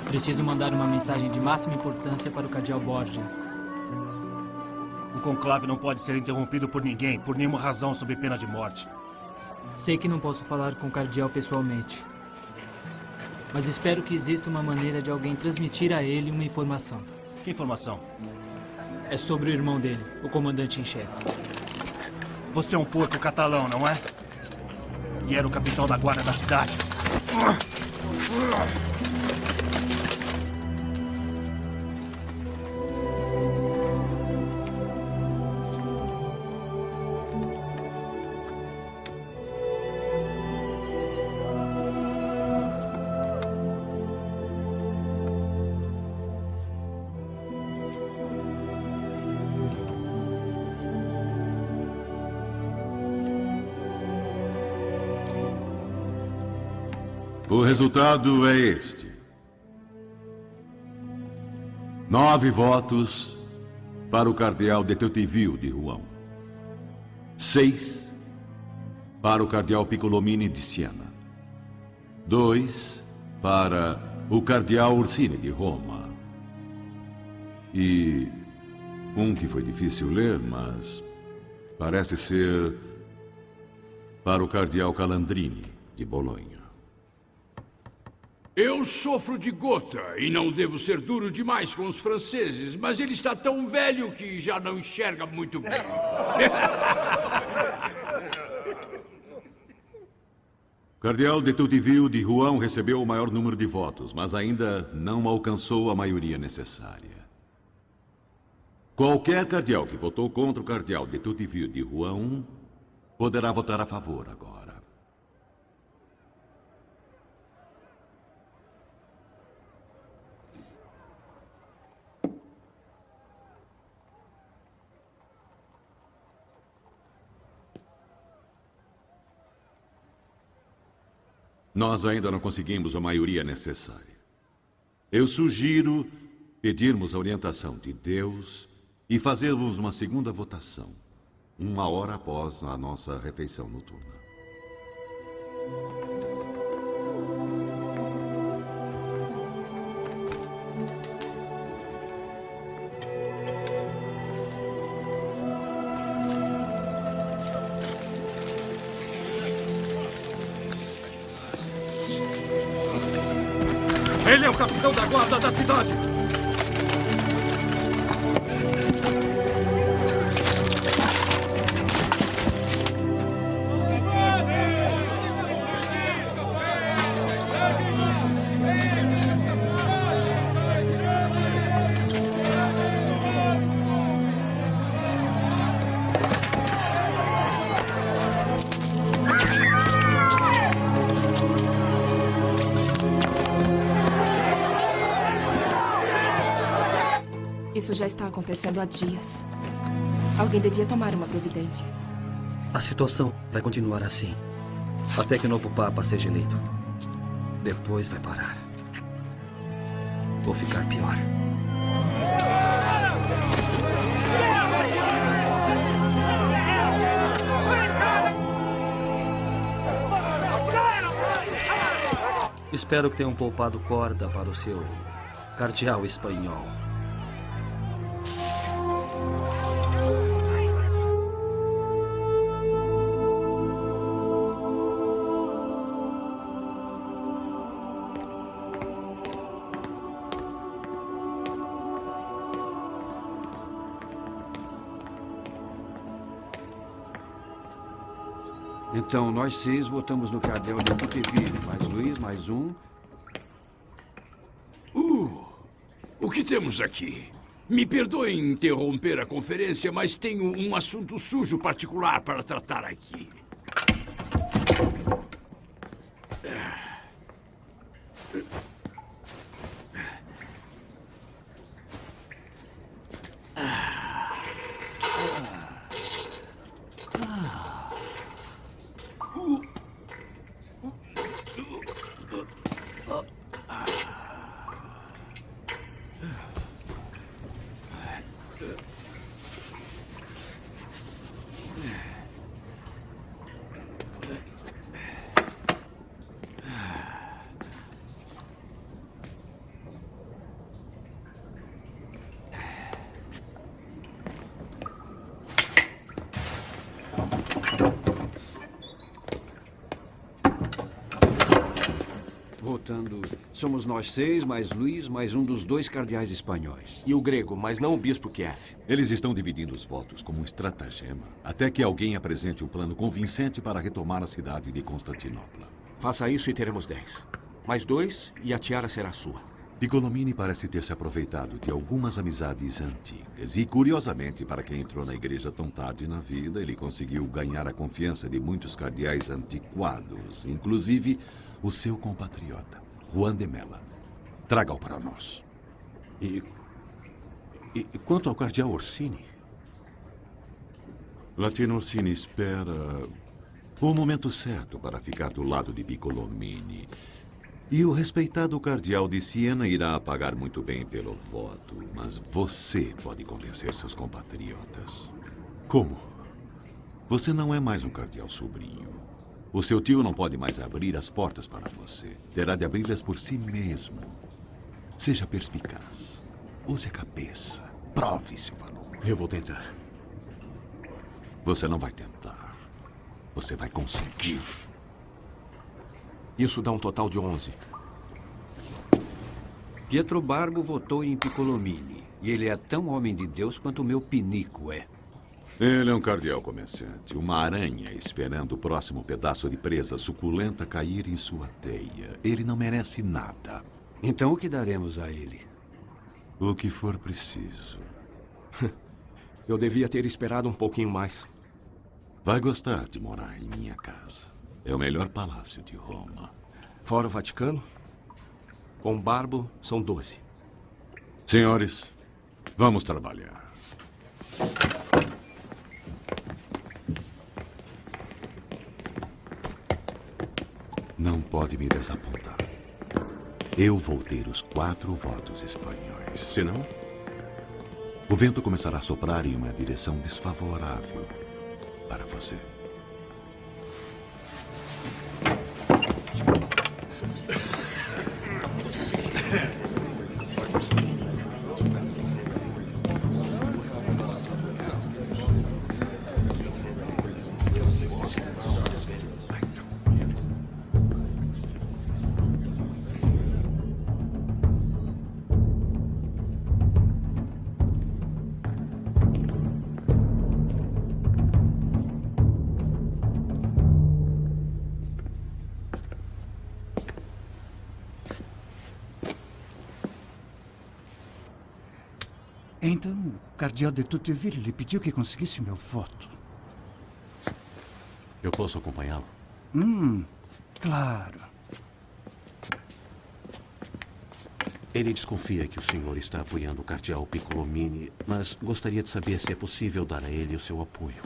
Preciso mandar uma mensagem de máxima importância para o cardeal Borgia. O conclave não pode ser interrompido por ninguém, por nenhuma razão, sob pena de morte. Sei que não posso falar com o cardeal pessoalmente. Mas espero que exista uma maneira de alguém transmitir a ele uma informação. Que informação? É sobre o irmão dele, o comandante em chefe. Você é um porco catalão, não é? E era o capitão da guarda da cidade. O resultado é este: 9 votos para o cardeal de Tocqueville de Rouen, 6 para o cardeal Piccolomini de Siena, 2 para o cardeal Orsini de Roma e um que foi difícil ler, mas parece ser para o cardeal Calandrini de Bolonha. Eu sofro de gota e não devo ser duro demais com os franceses, mas ele está tão velho que já não enxerga muito bem. O cardeal de Tocqueville de Rouen recebeu o maior número de votos, mas ainda não alcançou a maioria necessária. Qualquer cardeal que votou contra o cardeal de Tuteville de Rouen poderá votar a favor agora. Nós ainda não conseguimos a maioria necessária. Eu sugiro pedirmos a orientação de Deus e fazermos uma segunda votação, 1 hora após a nossa refeição noturna. Ele é o capitão da guarda da cidade! Isso já está acontecendo há dias. Alguém devia tomar uma providência. A situação vai continuar assim, até que o novo Papa seja eleito. Depois vai parar. Ou ficar pior. Espero que tenham poupado corda para o seu cardeal espanhol. Então, nós 6 votamos no cardeal de Tuteville, mais Luís, mais um. O que temos aqui? Me perdoem interromper a conferência, mas tenho um assunto sujo particular para tratar aqui. Votando, somos nós 6, mais Luís, mais um dos 2 cardeais espanhóis. E o grego, mas não o bispo Kiev. Eles estão dividindo os votos como um estratagema, até que alguém apresente um plano convincente para retomar a cidade de Constantinopla. Faça isso e teremos 10. Mais 2 e a tiara será sua. Piccolomini parece ter se aproveitado de algumas amizades antigas. E, curiosamente, para quem entrou na igreja tão tarde na vida, ele conseguiu ganhar a confiança de muitos cardeais antiquados, inclusive o seu compatriota, Juan de Mella. Traga-o para nós. E quanto ao cardeal Orsini? Latino Orsini espera o momento certo para ficar do lado de Piccolomini. E o respeitado cardeal de Siena irá pagar muito bem pelo voto, mas você pode convencer seus compatriotas. Como? Você não é mais um cardeal sobrinho. O seu tio não pode mais abrir as portas para você. Terá de abri-las por si mesmo. Seja perspicaz. Use a cabeça. Prove seu valor. Eu vou tentar. Você não vai tentar. Você vai conseguir. Isso dá um total de 11. Pietro Barbo votou em Piccolomini. E ele é tão homem de Deus quanto o meu pinico é. Ele é um cardeal comerciante, uma aranha esperando o próximo pedaço de presa suculenta cair em sua teia. Ele não merece nada. Então o que daremos a ele? O que for preciso. Eu devia ter esperado um pouquinho mais. Vai gostar de morar em minha casa. É o melhor palácio de Roma. Fora o Vaticano, com Barbo, são 12. Senhores, vamos trabalhar. Não pode me desapontar. Eu vou ter os 4 votos espanhóis. Se não? O vento começará a soprar em uma direção desfavorável para você. Então, o cardeal de Tuteville lhe pediu que conseguisse meu voto. Eu posso acompanhá-lo? Claro. Ele desconfia que o senhor está apoiando o cardeal Piccolomini, mas gostaria de saber se é possível dar a ele o seu apoio.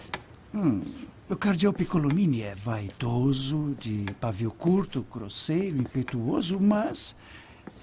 O cardeal Piccolomini é vaidoso, de pavio curto, grosseiro, impetuoso, mas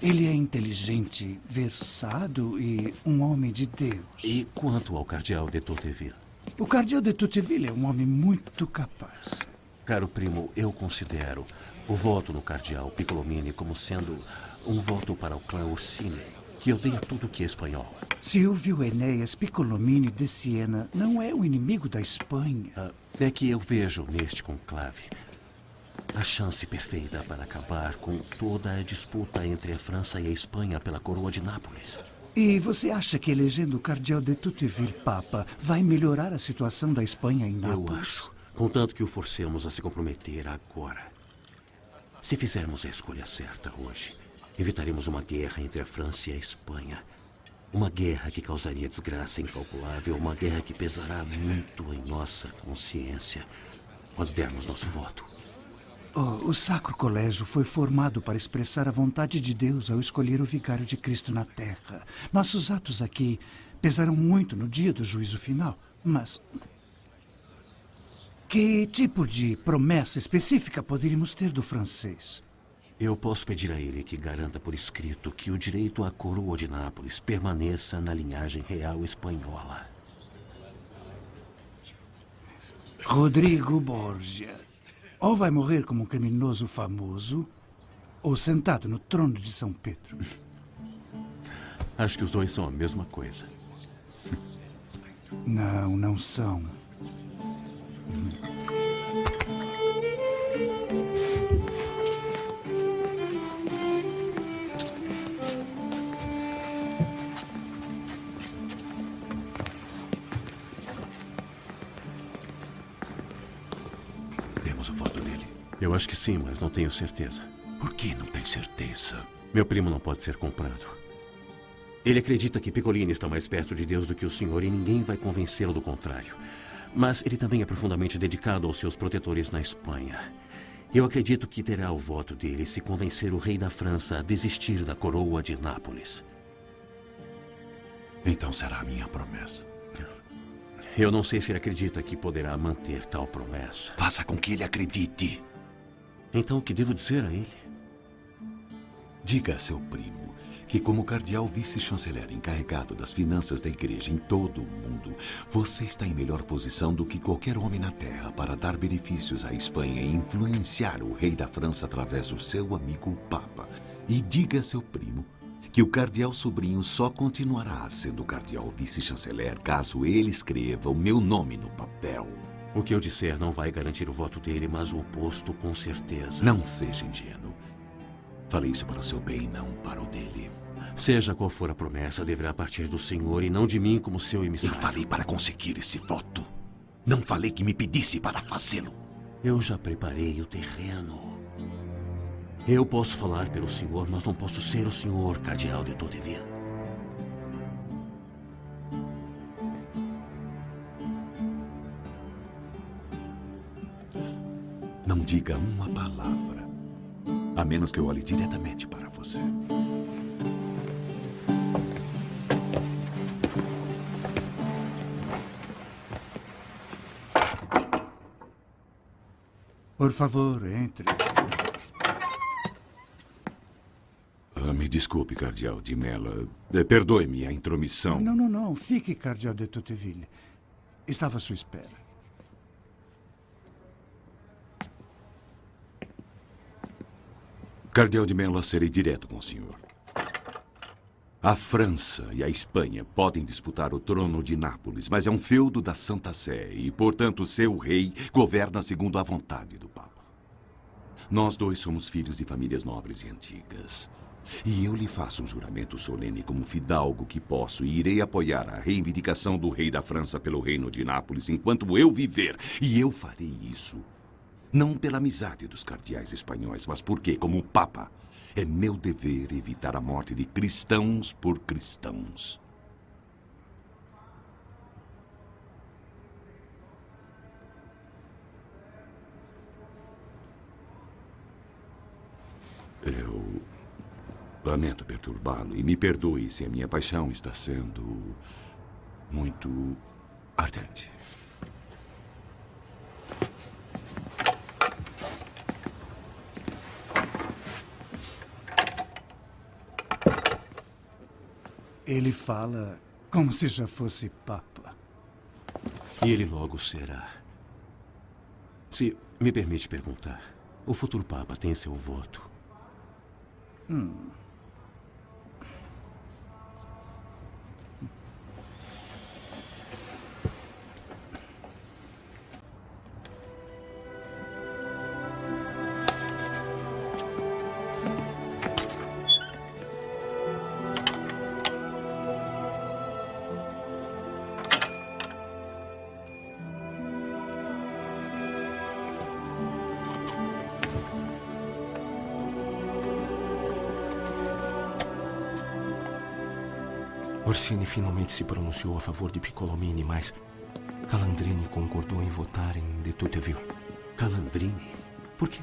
ele é inteligente, versado e um homem de Deus. E quanto ao cardeal de Tuteville? O cardeal de Tuteville é um homem muito capaz. Caro primo, eu considero o voto no cardeal Piccolomini como sendo um voto para o clã Orsini, que odeia tudo que é espanhol. Silvio Enéas Piccolomini de Siena não é o inimigo da Espanha. É que eu vejo neste conclave a chance perfeita para acabar com toda a disputa entre a França e a Espanha pela coroa de Nápoles. E você acha que elegendo o cardeal de Tuteville Papa vai melhorar a situação da Espanha em Nápoles? Eu acho, contanto que o forcemos a se comprometer agora. Se fizermos a escolha certa hoje, evitaremos uma guerra entre a França e a Espanha. Uma guerra que causaria desgraça incalculável, uma guerra que pesará muito em nossa consciência quando dermos nosso voto. O Sacro Colégio foi formado para expressar a vontade de Deus ao escolher o vigário de Cristo na Terra. Nossos atos aqui pesarão muito no dia do juízo final, mas que tipo de promessa específica poderíamos ter do francês? Eu posso pedir a ele que garanta por escrito que o direito à coroa de Nápoles permaneça na linhagem real espanhola. Rodrigo Borgia. Ou vai morrer como um criminoso famoso, ou sentado no trono de São Pedro. Acho que os dois são a mesma coisa. Não, não são. Temos o voto dele. Eu acho que sim, mas não tenho certeza. Por que não tem certeza? Meu primo não pode ser comprado. Ele acredita que Piccolini está mais perto de Deus do que o senhor e ninguém vai convencê-lo do contrário. Mas ele também é profundamente dedicado aos seus protetores na Espanha. Eu acredito que terá o voto dele se convencer o rei da França a desistir da coroa de Nápoles. Então será a minha promessa. Eu não sei se ele acredita que poderá manter tal promessa. Faça com que ele acredite. Então o que devo dizer a ele? Diga a seu primo que, como cardeal vice-chanceler encarregado das finanças da igreja em todo o mundo, você está em melhor posição do que qualquer homem na terra para dar benefícios à Espanha e influenciar o rei da França através do seu amigo o Papa. E diga a seu primo que o cardeal sobrinho só continuará sendo cardeal vice-chanceler caso ele escreva o meu nome no papel. O que eu disser não vai garantir o voto dele, mas o oposto com certeza. Não seja ingênuo. Falei isso para o seu bem, não para o dele. Seja qual for a promessa, deverá partir do senhor e não de mim como seu emissário. Eu falei para conseguir esse voto. Não falei que me pedisse para fazê-lo. Eu já preparei o terreno. Eu posso falar pelo senhor, mas não posso ser o senhor, cardeal de Tuteville. Não diga uma palavra, a menos que eu olhe diretamente para você. Por favor, entre. Me desculpe, Cardeal de Mella. Perdoe-me a intromissão. Não. Fique, Cardeal de Tocqueville. Estava à sua espera. Cardeal de Mella, serei direto com o senhor. A França e a Espanha podem disputar o trono de Nápoles, mas é um feudo da Santa Sé e, portanto, seu rei governa segundo a vontade do Papa. Nós dois somos filhos de famílias nobres e antigas. E eu lhe faço um juramento solene como fidalgo que posso e irei apoiar a reivindicação do rei da França pelo reino de Nápoles enquanto eu viver. E eu farei isso, não pela amizade dos cardeais espanhóis, mas porque, como Papa, é meu dever evitar a morte de cristãos por cristãos. Eu lamento perturbá-lo e me perdoe se a minha paixão está sendo muito ardente. Ele fala como se já fosse Papa. E ele logo será. Se me permite perguntar, o futuro Papa tem seu voto? Orsini finalmente se pronunciou a favor de Piccolomini, mas Calandrini concordou em votar em de Tocqueville. Calandrini? Por quê?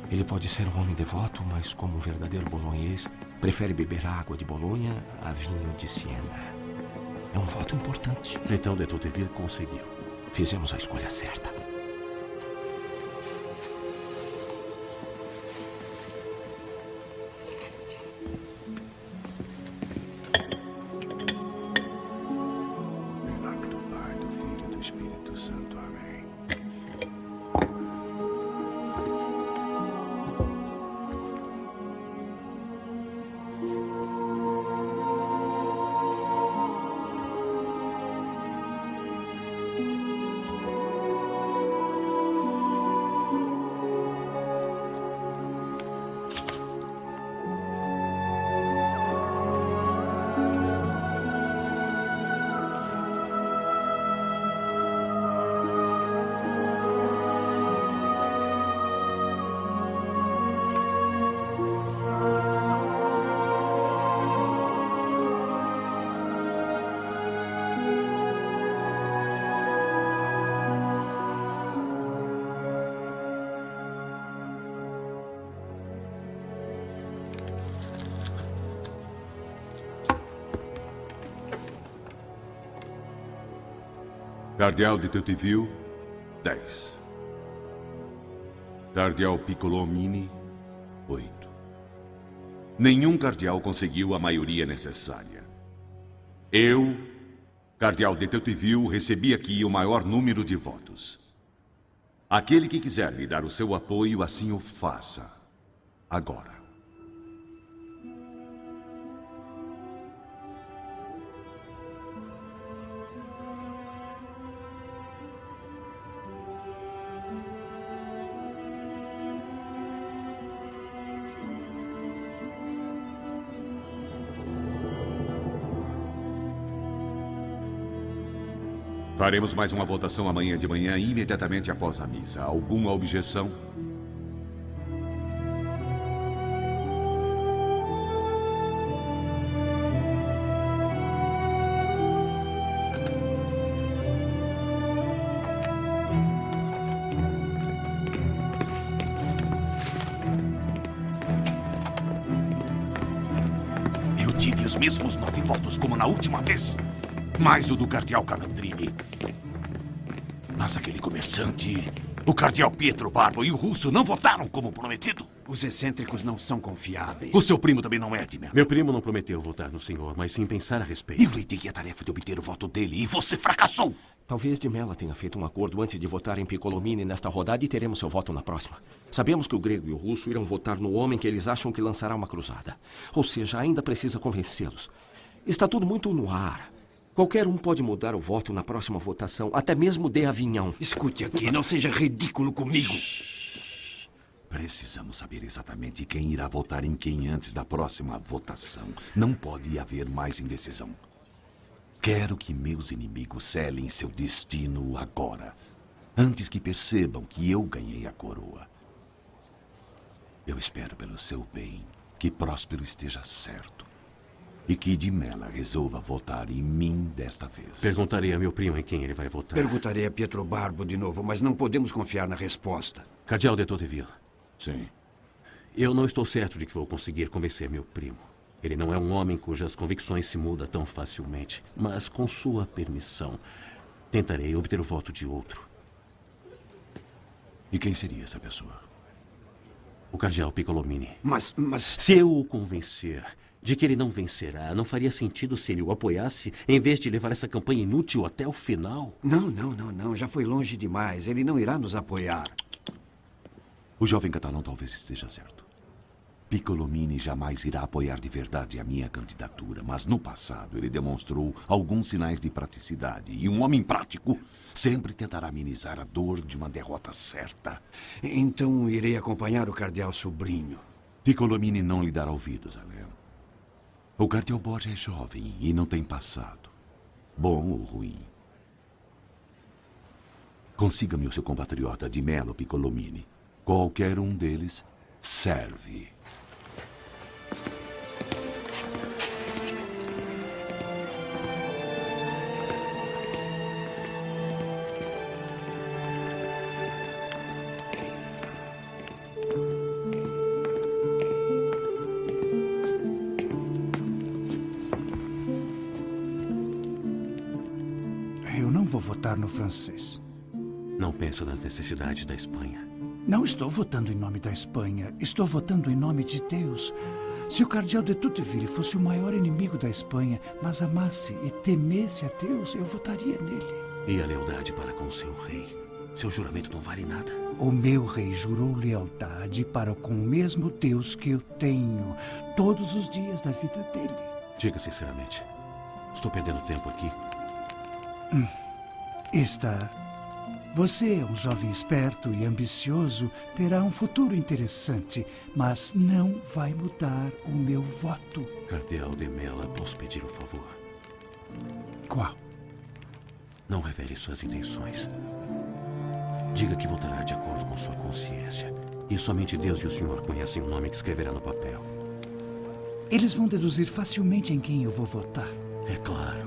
Ele pode ser um homem devoto, mas como um verdadeiro bolonhês, prefere beber água de Bolonha a vinho de Siena. É um voto importante. Então de Tocqueville conseguiu. Fizemos a escolha certa. Cardeal de Tocqueville, 10. Cardeal Piccolomini, 8. Nenhum cardeal conseguiu a maioria necessária. Eu, Cardeal de Tocqueville, recebi aqui o maior número de votos. Aquele que quiser me dar o seu apoio, assim o faça. Agora. Faremos mais uma votação amanhã de manhã, imediatamente após a missa. Alguma objeção? obtive os mesmos 9 votos como na última vez. Mais o do cardeal Calandrini. Mas aquele comerciante, o cardeal Pietro Barbo e o russo não votaram como prometido. Os excêntricos não são confiáveis. O seu primo também não é, de Mello. Meu primo não prometeu votar no senhor, mas sim pensar a respeito. Eu lhe dei a tarefa de obter o voto dele e você fracassou. Talvez de Mella tenha feito um acordo antes de votar em Piccolomini nesta rodada e teremos seu voto na próxima. Sabemos que o grego e o russo irão votar no homem que eles acham que lançará uma cruzada. Ou seja, ainda precisa convencê-los. Está tudo muito no ar. Qualquer um pode mudar o voto na próxima votação, até mesmo de Avignon. Escute aqui, não seja ridículo comigo. Precisamos saber exatamente quem irá votar em quem antes da próxima votação. Não pode haver mais indecisão. Quero que meus inimigos selem seu destino agora, antes que percebam que eu ganhei a coroa. Eu espero pelo seu bem que Próspero esteja certo e que de Mella resolva votar em mim desta vez. Perguntarei a meu primo em quem ele vai votar. Perguntarei a Pietro Barbo de novo, mas não podemos confiar na resposta. Cardeal de Tocqueville. Sim. Eu não estou certo de que vou conseguir convencer meu primo. Ele não é um homem cujas convicções se mudam tão facilmente. Mas, com sua permissão, tentarei obter o voto de outro. E quem seria essa pessoa? O cardeal Piccolomini. Mas... Se eu o convencer de que ele não vencerá, não faria sentido se ele o apoiasse, em vez de levar essa campanha inútil até o final? Não. Já foi longe demais. Ele não irá nos apoiar. O jovem catalão talvez esteja certo. Piccolomini jamais irá apoiar de verdade a minha candidatura, mas no passado ele demonstrou alguns sinais de praticidade. E um homem prático sempre tentará amenizar a dor de uma derrota certa. Então irei acompanhar o cardeal sobrinho. Piccolomini não lhe dará ouvidos, Alain. O cardeal Borgia é jovem e não tem passado, bom ou ruim. Consiga-me o seu compatriota de Mello Piccolomini. Qualquer um deles serve. Eu não vou votar no francês. Não pensa nas necessidades da Espanha. Não estou votando em nome da Espanha. Estou votando em nome de Deus. Se o cardeal de Tocqueville fosse o maior inimigo da Espanha, mas amasse e temesse a Deus, eu votaria nele. E a lealdade para com seu rei? Seu juramento não vale nada. O meu rei jurou lealdade para com o mesmo Deus que eu tenho todos os dias da vida dele. Diga sinceramente, estou perdendo tempo aqui? Está. Você é um jovem esperto e ambicioso, terá um futuro interessante, mas não vai mudar o meu voto. Cardeal de Mella, posso pedir um favor? Qual? Não revele suas intenções. Diga que votará de acordo com sua consciência. E somente Deus e o senhor conhecem o nome que escreverá no papel. Eles vão deduzir facilmente em quem eu vou votar. É claro.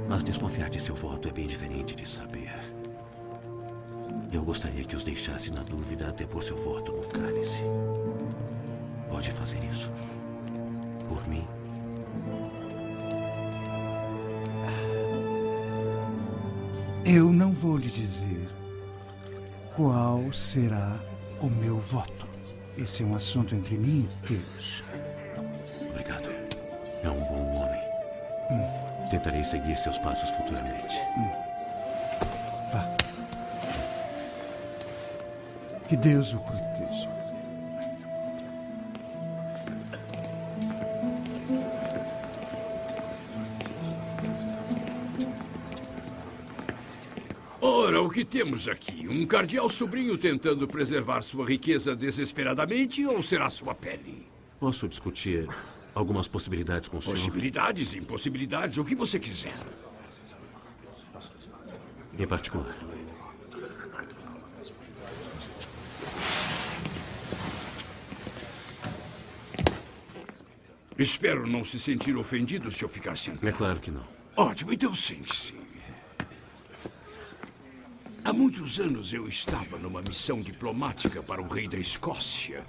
Mas desconfiar de seu voto é bem diferente de saber. Eu gostaria que os deixasse na dúvida até pôr seu voto no cálice. Pode fazer isso. Por mim. Eu não vou lhe dizer qual será o meu voto. Esse é um assunto entre mim e Deus. Obrigado. É um bom homem. Tentarei seguir seus passos futuramente. Vá. Que Deus o proteja. Ora, o que temos aqui? Um cardeal sobrinho tentando preservar sua riqueza desesperadamente ou será sua pele? Posso discutir algumas possibilidades com o senhor? Possibilidades, impossibilidades, o que você quiser. Em particular. Espero não se sentir ofendido se eu ficar sentado. É claro que não. Ótimo, então sente-se. Há muitos anos eu estava numa missão diplomática para o rei da Escócia.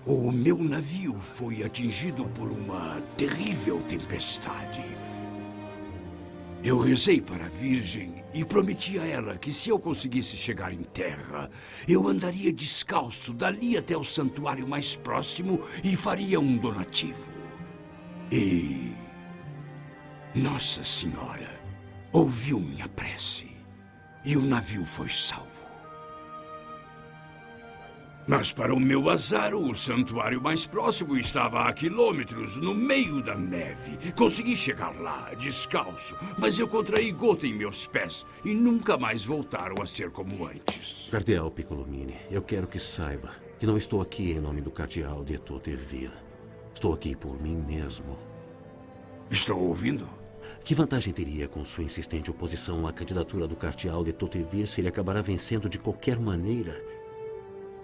O meu navio foi atingido por uma terrível tempestade. Eu rezei para a Virgem e prometi a ela que se eu conseguisse chegar em terra, eu andaria descalço dali até o santuário mais próximo e faria um donativo. E Nossa Senhora ouviu minha prece e o navio foi salvo. Mas, para o meu azar, o santuário mais próximo estava a quilômetros, no meio da neve. Consegui chegar lá, descalço, mas eu contraí gota em meus pés e nunca mais voltaram a ser como antes. Cardeal Piccolomini, eu quero que saiba que não estou aqui em nome do Cardeal de Tocqueville. Estou aqui por mim mesmo. Estou ouvindo? Que vantagem teria com sua insistente oposição à candidatura do Cardeal de Tocqueville se ele acabará vencendo de qualquer maneira?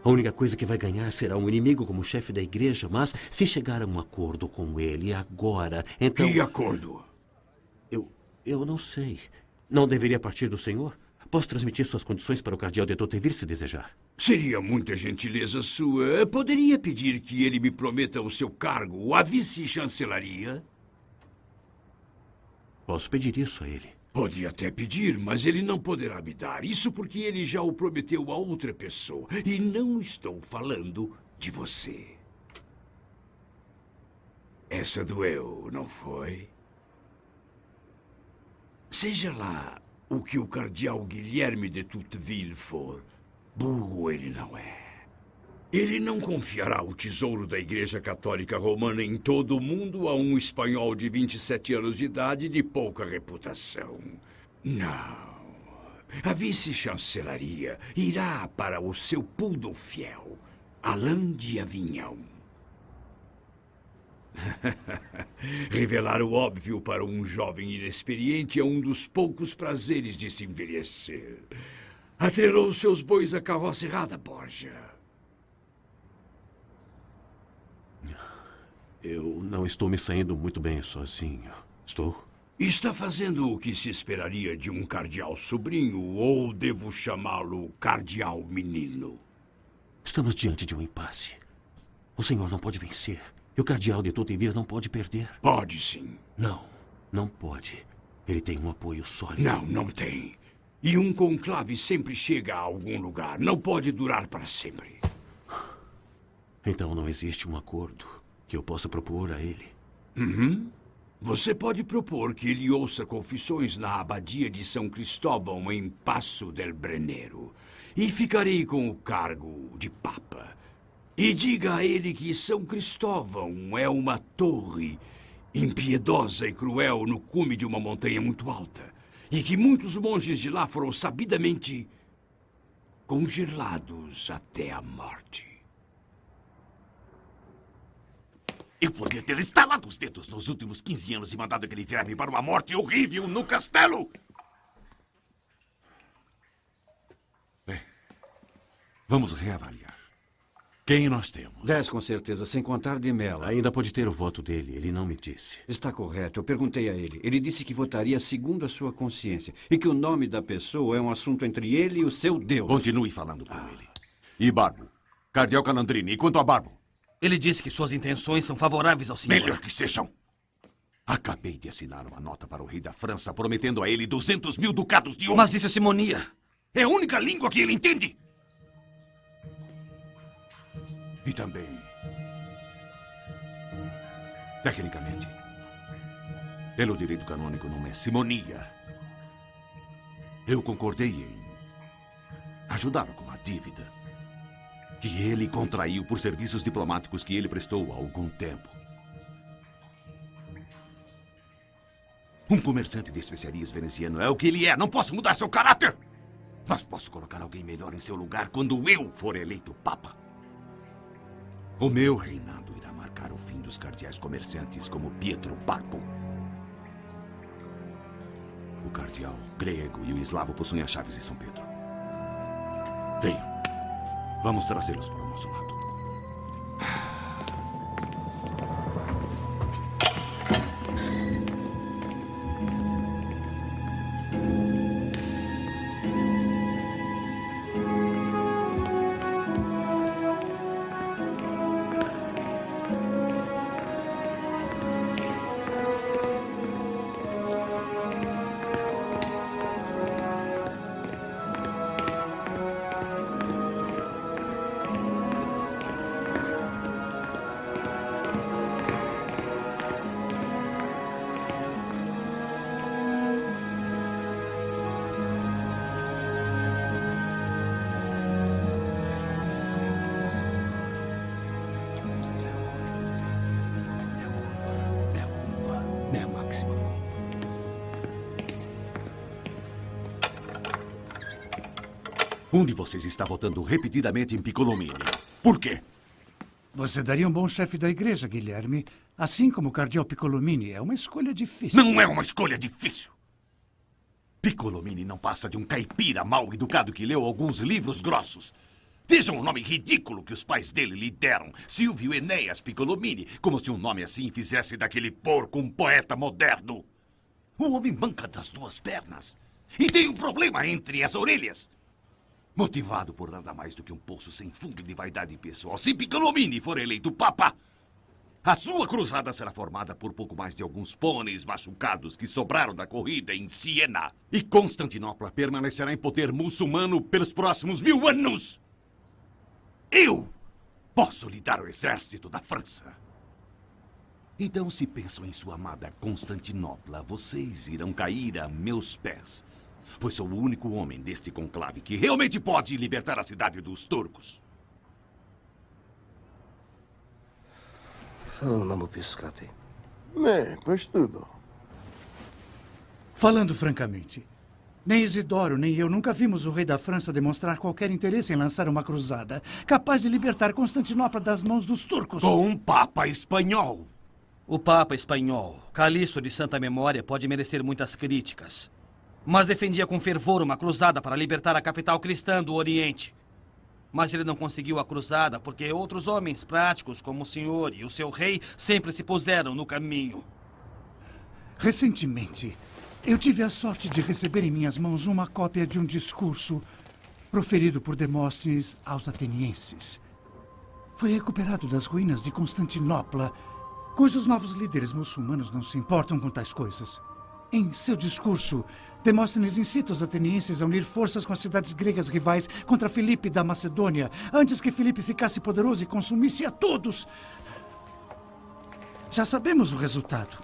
A única coisa que vai ganhar será um inimigo como chefe da igreja, mas se chegar a um acordo com ele agora, então... Que acordo? Eu não sei. Não deveria partir do senhor? Posso transmitir suas condições para o Cardeal de Tocqueville se desejar. Seria muita gentileza sua. Poderia pedir que ele me prometa o seu cargo, a vice-chancelaria? Posso pedir isso a ele. Pode até pedir, mas ele não poderá me dar. Isso porque ele já o prometeu a outra pessoa. E não estou falando de você. Essa doeu, não foi? Seja lá o que o cardeal Guilherme de Tocqueville for, burro ele não é. Ele não confiará o tesouro da Igreja Católica Romana em todo o mundo a um espanhol de 27 anos de idade de pouca reputação. Não. A vice-chancelaria irá para o seu poodle fiel, Alain de Avignon. Revelar o óbvio para um jovem inexperiente é um dos poucos prazeres de se envelhecer. Atrelou seus bois à carroça errada, Borgia. Eu não estou me saindo muito bem sozinho. Estou? Está fazendo o que se esperaria de um cardeal sobrinho, ou devo chamá-lo cardeal menino? Estamos diante de um impasse. O senhor não pode vencer. E o cardeal de Tocqueville não pode perder. Pode sim. Não pode. Ele tem um apoio sólido. Não tem. E um conclave sempre chega a algum lugar. Não pode durar para sempre. Então não existe um acordo que eu possa propor a ele. Você pode propor que ele ouça confissões na abadia de São Cristóvão, em Passo del Brennero. E ficarei com o cargo de Papa. E diga a ele que São Cristóvão é uma torre impiedosa e cruel no cume de uma montanha muito alta. E que muitos monges de lá foram sabidamente congelados até a morte. Eu poderia ter estalado os dedos nos últimos 15 anos e mandado aquele verme para uma morte horrível no castelo. Bem, vamos reavaliar. Quem nós temos? 10, com certeza, sem contar de Mello. Ainda pode ter o voto dele, ele não me disse. Está correto, eu perguntei a ele. Ele disse que votaria segundo a sua consciência e que o nome da pessoa é um assunto entre ele e o seu Deus. Continue falando com ele. E Barbo? Cardeal Calandrini, e quanto a Barbo? Ele disse que suas intenções são favoráveis ao senhor. Melhor que sejam. Acabei de assinar uma nota para o rei da França, prometendo a ele 200 mil ducados de ouro. Mas isso é simonia. É a única língua que ele entende. E também, tecnicamente, pelo direito canônico não é simonia. Eu concordei em ajudá-lo com uma dívida que ele contraiu por serviços diplomáticos que ele prestou há algum tempo. Um comerciante de especiarias veneziano é o que ele é. Não posso mudar seu caráter. Mas posso colocar alguém melhor em seu lugar quando eu for eleito papa. O meu reinado irá marcar o fim dos cardeais comerciantes como Pietro Barbo. O cardeal grego e o eslavo possuem as chaves de São Pedro. Venham. Vamos trazê-los para o nosso lado. Um de vocês está votando repetidamente em Piccolomini. Por quê? Você daria um bom chefe da igreja, Guilherme. Assim como o cardeal Piccolomini. É uma escolha difícil. Não é uma escolha difícil. Piccolomini não passa de um caipira mal educado que leu alguns livros grossos. Vejam o nome ridículo que os pais dele lhe deram. Silvio Enéas Piccolomini. Como se um nome assim fizesse daquele porco um poeta moderno. O homem manca das duas pernas. E tem um problema entre as orelhas. Motivado por nada mais do que um poço sem fundo de vaidade pessoal. Se Piccolomini for eleito papa, a sua cruzada será formada por pouco mais de alguns pôneis machucados que sobraram da corrida em Siena. E Constantinopla permanecerá em poder muçulmano pelos próximos 1000 anos. Eu posso lhe dar o exército da França. Então, se pensam em sua amada Constantinopla, vocês irão cair a meus pés. Pois sou o único homem deste conclave que realmente pode libertar a cidade dos turcos. Não piscate. Pois tudo. Falando francamente, nem Isidoro nem eu nunca vimos o rei da França demonstrar qualquer interesse em lançar uma cruzada capaz de libertar Constantinopla das mãos dos turcos. Com um papa espanhol. O papa espanhol, Calixto de Santa Memória, pode merecer muitas críticas. Mas defendia com fervor uma cruzada para libertar a capital cristã do Oriente. Mas ele não conseguiu a cruzada porque outros homens práticos, como o senhor e o seu rei, sempre se puseram no caminho. Recentemente, eu tive a sorte de receber em minhas mãos uma cópia de um discurso proferido por Demóstenes aos atenienses. Foi recuperado das ruínas de Constantinopla, cujos novos líderes muçulmanos não se importam com tais coisas. Em seu discurso, Demóstenes incita os atenienses a unir forças com as cidades gregas rivais contra Filipe da Macedônia, antes que Filipe ficasse poderoso e consumisse a todos. Já sabemos o resultado.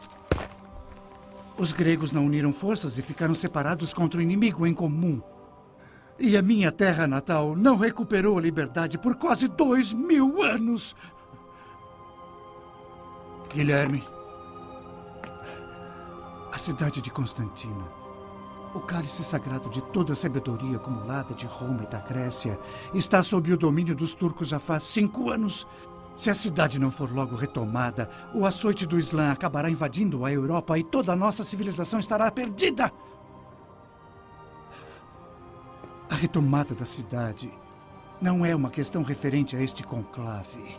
Os gregos não uniram forças e ficaram separados contra o inimigo em comum. E a minha terra natal não recuperou a liberdade por quase 2000 anos. Guilherme, a cidade de Constantina, o cálice sagrado de toda a sabedoria acumulada de Roma e da Grécia, está sob o domínio dos turcos já faz 5 anos. Se a cidade não for logo retomada, o açoite do Islã acabará invadindo a Europa e toda a nossa civilização estará perdida. A retomada da cidade não é uma questão referente a este conclave.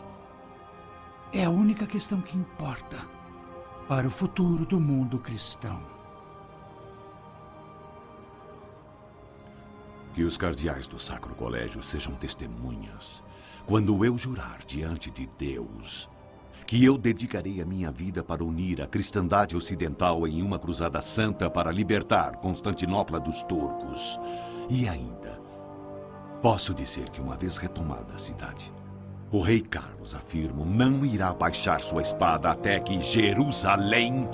É a única questão que importa para o futuro do mundo cristão. Que os cardeais do Sacro Colégio sejam testemunhas quando eu jurar diante de Deus que eu dedicarei a minha vida para unir a cristandade ocidental em uma cruzada santa para libertar Constantinopla dos turcos. E ainda, posso dizer que uma vez retomada a cidade, o rei Carlos, afirmo, não irá baixar sua espada até que Jerusalém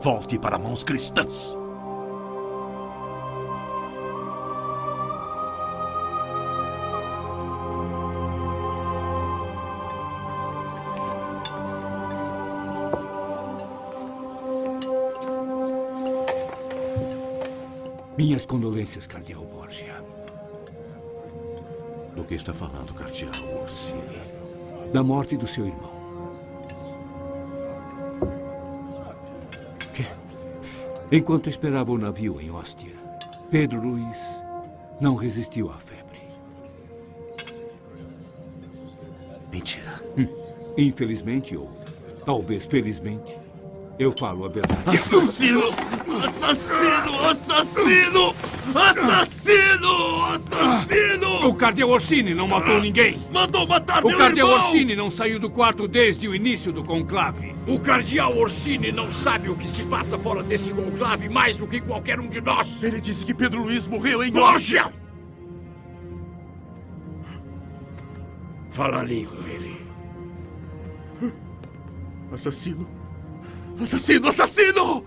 volte para mãos cristãs. Minhas condolências, Cardeal Borgia. Do que está falando, Cardeal Orsini? Da morte do seu irmão. Que? Enquanto esperava o navio em Ostia, Pedro Luiz não resistiu à febre. Mentira. Infelizmente, ou talvez felizmente, eu falo a verdade. Assassino! Assassino! Assassino! Assassino! Assassino! O Cardeal Orsini não matou ninguém. Mandou matar O meu Cardeal irmão! Orsini não saiu do quarto desde o início do conclave. O Cardeal Orsini não sabe o que se passa fora desse conclave mais do que qualquer um de nós. Ele disse que Pedro Luiz morreu em Borgia! Falarei com ele. Assassino! Assassino! Assassino!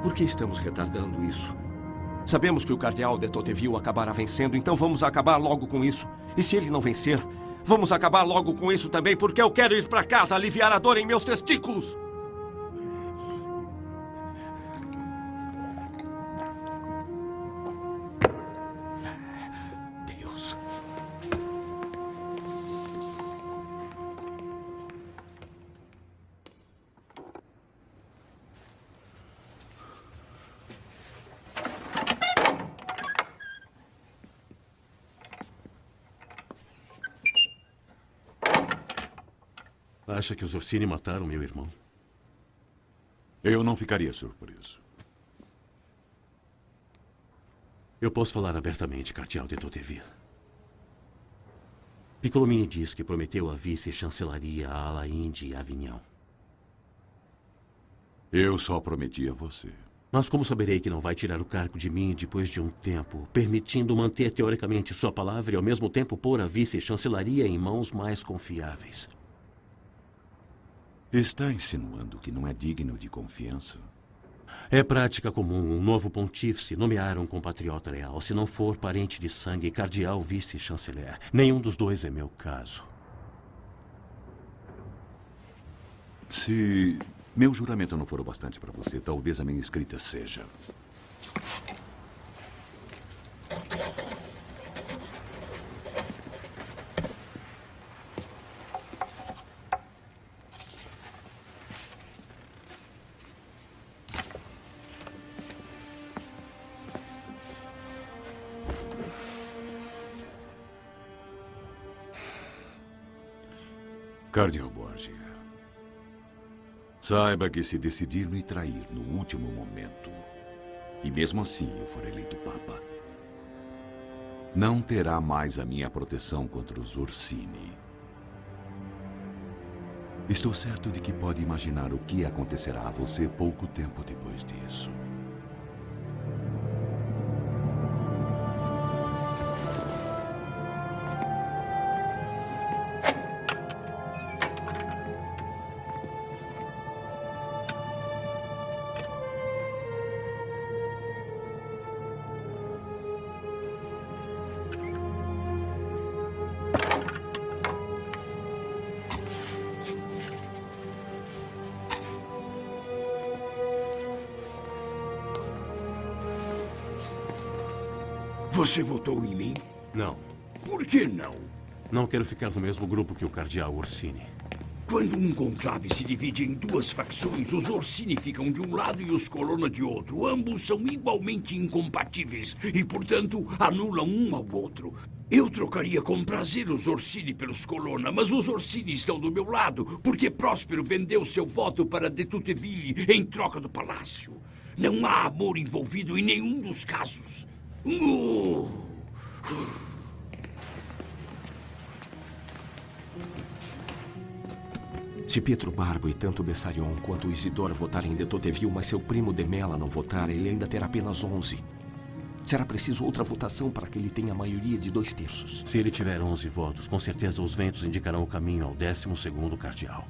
Por que estamos retardando isso? Sabemos que o cardeal de Tocqueville acabará vencendo, então vamos acabar logo com isso. E se ele não vencer, vamos acabar logo com isso também, porque eu quero ir para casa aliviar a dor em meus testículos. Deus. Acha que os Orsini mataram meu irmão? Eu não ficaria surpreso. Eu posso falar abertamente, cardeal de Tocqueville. Piccolomini diz que prometeu a vice-chancelaria a Alain de Avignon. Eu só prometi a você. Mas como saberei que não vai tirar o cargo de mim depois de um tempo, permitindo manter teoricamente sua palavra e ao mesmo tempo pôr a vice-chancelaria em mãos mais confiáveis? Está insinuando que não é digno de confiança? É prática comum um novo pontífice nomear um compatriota leal, se não for parente de sangue, cardeal vice-chanceler. Nenhum dos dois é meu caso. Se meu juramento não for o bastante para você, talvez a minha escrita seja. Cardeal Borgia, saiba que se decidir me trair no último momento, e mesmo assim eu for eleito Papa, não terá mais a minha proteção contra os Orsini. Estou certo de que pode imaginar o que acontecerá a você pouco tempo depois disso. Você votou em mim? Não. Por que não? Não quero ficar no mesmo grupo que o cardeal Orsini. Quando um conclave se divide em duas facções, os Orsini ficam de um lado e os Colonna de outro. Ambos são igualmente incompatíveis e, portanto, anulam um ao outro. Eu trocaria com prazer os Orsini pelos Colonna, mas os Orsini estão do meu lado, porque Próspero vendeu seu voto para de Tocqueville em troca do palácio. Não há amor envolvido em nenhum dos casos. Se Pietro Barbo e tanto Bessarion quanto Isidoro votarem de Tocqueville, mas seu primo de Mela não votar, ele ainda terá apenas 11. Será preciso outra votação para que ele tenha a maioria de 2/3. Se ele tiver 11 votos, com certeza os ventos indicarão o caminho ao 12º cardeal.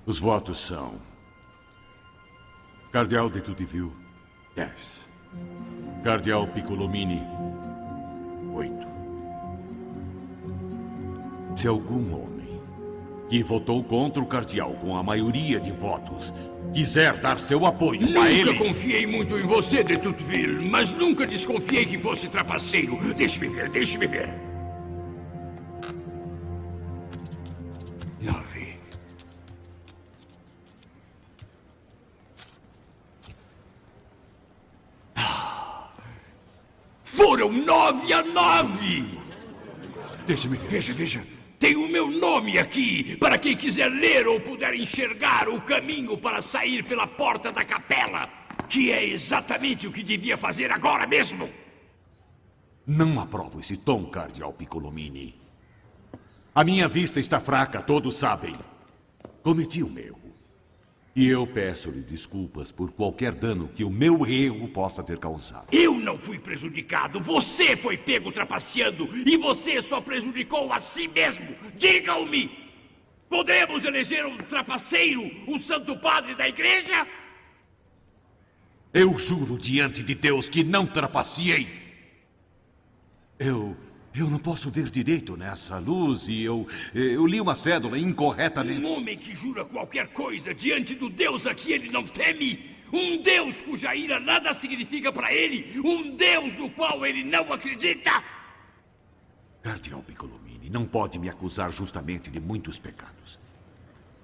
Os votos são Cardeal de Tudeville, 10. Cardeal Piccolomini, 8. Se algum homem que votou contra o cardeal com a maioria de votos quiser dar seu apoio a ele... Nunca confiei muito em você, de Tuteville, mas nunca desconfiei que fosse trapaceiro. Deixe-me ver, deixe-me ver. 9. Foram 9-9! Deixa-me ver. Veja, veja. Tem o meu nome aqui, para quem quiser ler ou puder enxergar o caminho para sair pela porta da capela, que é exatamente o que devia fazer agora mesmo. Não aprovo esse tom, Cardeal Piccolomini. A minha vista está fraca, todos sabem. Cometi um erro. E eu peço-lhe desculpas por qualquer dano que o meu erro possa ter causado. Eu não fui prejudicado. Você foi pego trapaceando e você só prejudicou a si mesmo. Digam-me! Podemos eleger um trapaceiro, um santo padre da igreja? Eu juro diante de Deus que não trapaceei. Eu não posso ver direito nessa luz e eu li uma cédula incorretamente. Um homem que jura qualquer coisa diante do Deus a que ele não teme. Um Deus cuja ira nada significa para ele. Um Deus no qual ele não acredita. Cardeal Piccolomini não pode me acusar justamente de muitos pecados.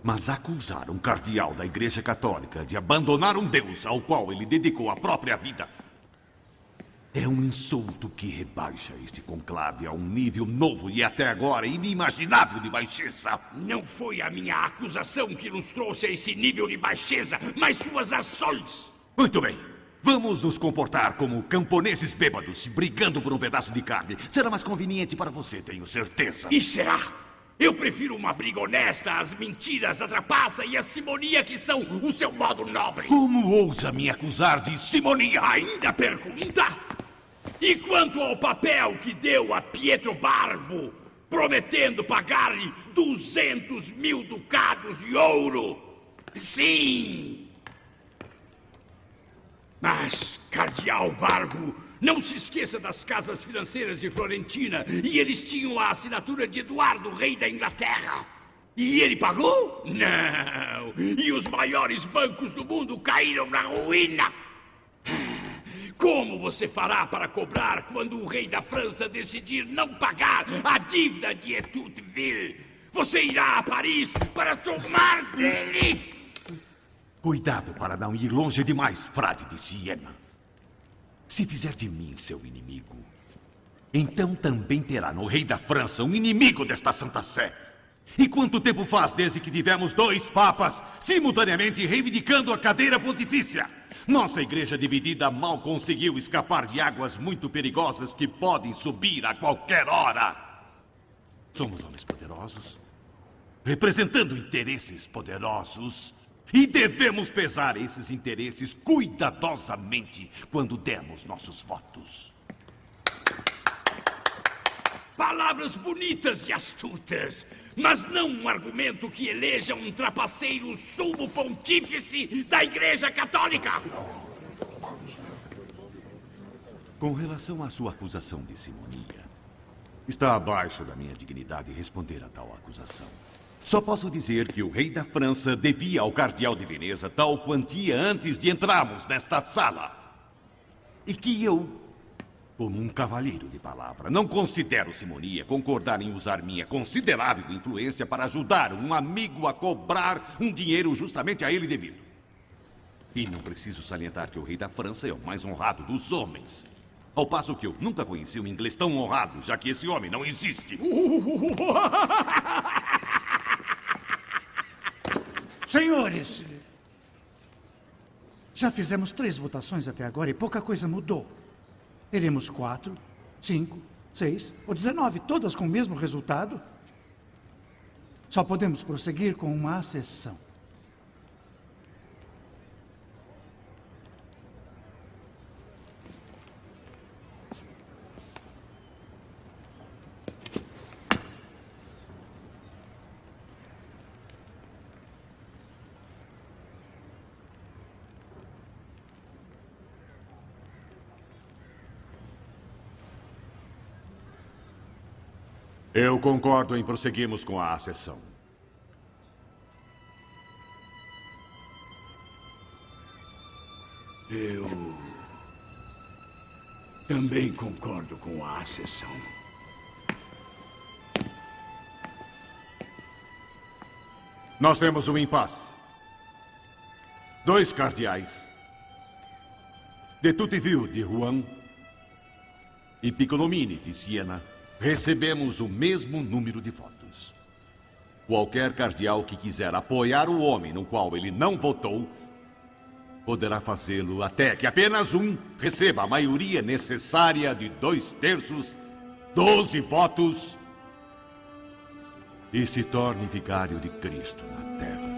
Mas acusar um cardeal da Igreja Católica de abandonar um Deus ao qual ele dedicou a própria vida é um insulto que rebaixa este conclave a um nível novo e até agora inimaginável de baixeza. Não foi a minha acusação que nos trouxe a esse nível de baixeza, mas suas ações. Muito bem. Vamos nos comportar como camponeses bêbados, brigando por um pedaço de carne. Será mais conveniente para você, tenho certeza. E será? Eu prefiro uma briga honesta às mentiras, a trapaça e a simonia que são o seu modo nobre. Como ousa me acusar de simonia? Ainda pergunta? E quanto ao papel que deu a Pietro Barbo, prometendo pagar-lhe 200 mil ducados de ouro? Sim! Mas, Cardeal Barbo, não se esqueça das casas financeiras de Florentina. E eles tinham a assinatura de Eduardo, rei da Inglaterra. E ele pagou? Não! E os maiores bancos do mundo caíram na ruína. Como você fará para cobrar quando o rei da França decidir não pagar a dívida de Etutville? Você irá a Paris para tomar dele? Cuidado para não ir longe demais, frade de Siena. Se fizer de mim seu inimigo, então também terá no rei da França um inimigo desta Santa Sé. E quanto tempo faz desde que tivemos 2 papas simultaneamente reivindicando a cadeira pontifícia? Nossa igreja dividida mal conseguiu escapar de águas muito perigosas que podem subir a qualquer hora. Somos homens poderosos, representando interesses poderosos. E devemos pesar esses interesses cuidadosamente quando dermos nossos votos. Palavras bonitas e astutas, mas não um argumento que eleja um trapaceiro sumo pontífice da Igreja Católica. Com relação à sua acusação de simonia, está abaixo da minha dignidade responder a tal acusação. Só posso dizer que o rei da França devia ao cardeal de Veneza tal quantia antes de entrarmos nesta sala. E que eu, como um cavalheiro de palavra, não considero simonia concordar em usar minha considerável influência para ajudar um amigo a cobrar um dinheiro justamente a ele devido. E não preciso salientar que o rei da França é o mais honrado dos homens. Ao passo que eu nunca conheci um inglês tão honrado, já que esse homem não existe. Senhores, já fizemos 3 votações até agora e pouca coisa mudou. Teremos 4, 5, 6 ou 19, todas com o mesmo resultado. Só podemos prosseguir com uma exceção. Eu concordo em prosseguirmos com a sessão. Eu também concordo com a sessão. Nós temos um impasse. 2 cardeais, de Tuteville de Rouen e Piccolomini de Siena, recebemos o mesmo número de votos. Qualquer cardeal que quiser apoiar o homem no qual ele não votou, poderá fazê-lo até que apenas um receba a maioria necessária de 2/3, 12 votos, e se torne vigário de Cristo na terra.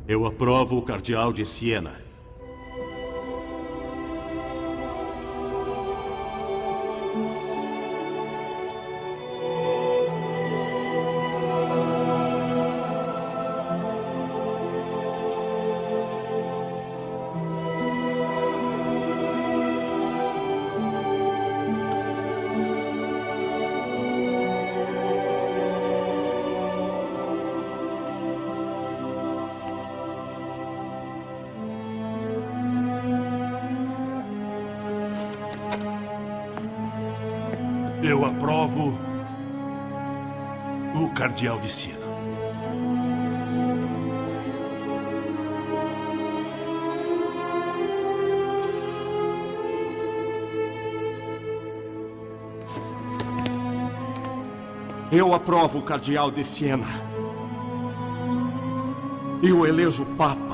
Eu aprovo o cardeal de Siena. Eu aprovo o cardeal de Siena. Eu aprovo o cardeal de Siena. E o elejo papa.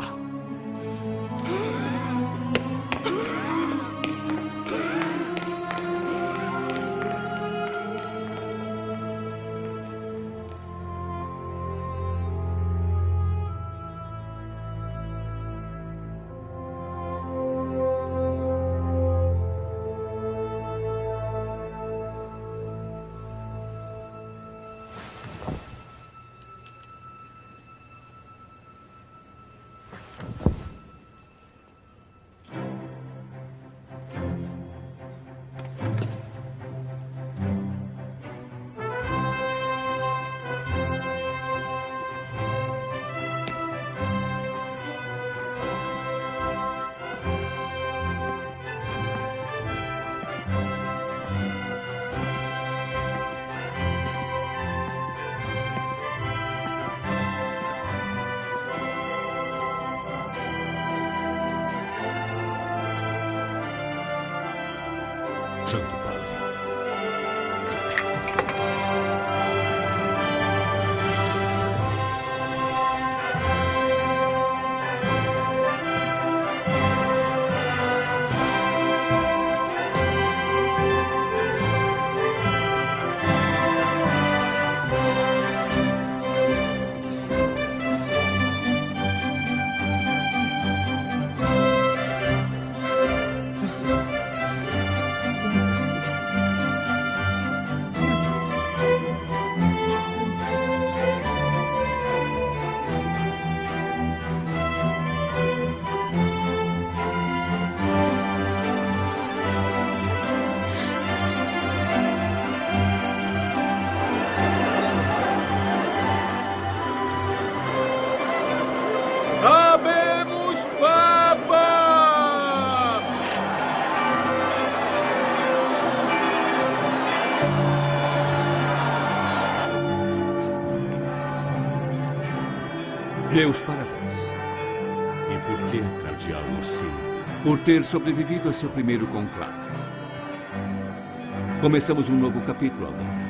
Meus parabéns. E por que, Cardeal Orsini? Por ter sobrevivido a seu primeiro conclave. Começamos um novo capítulo agora.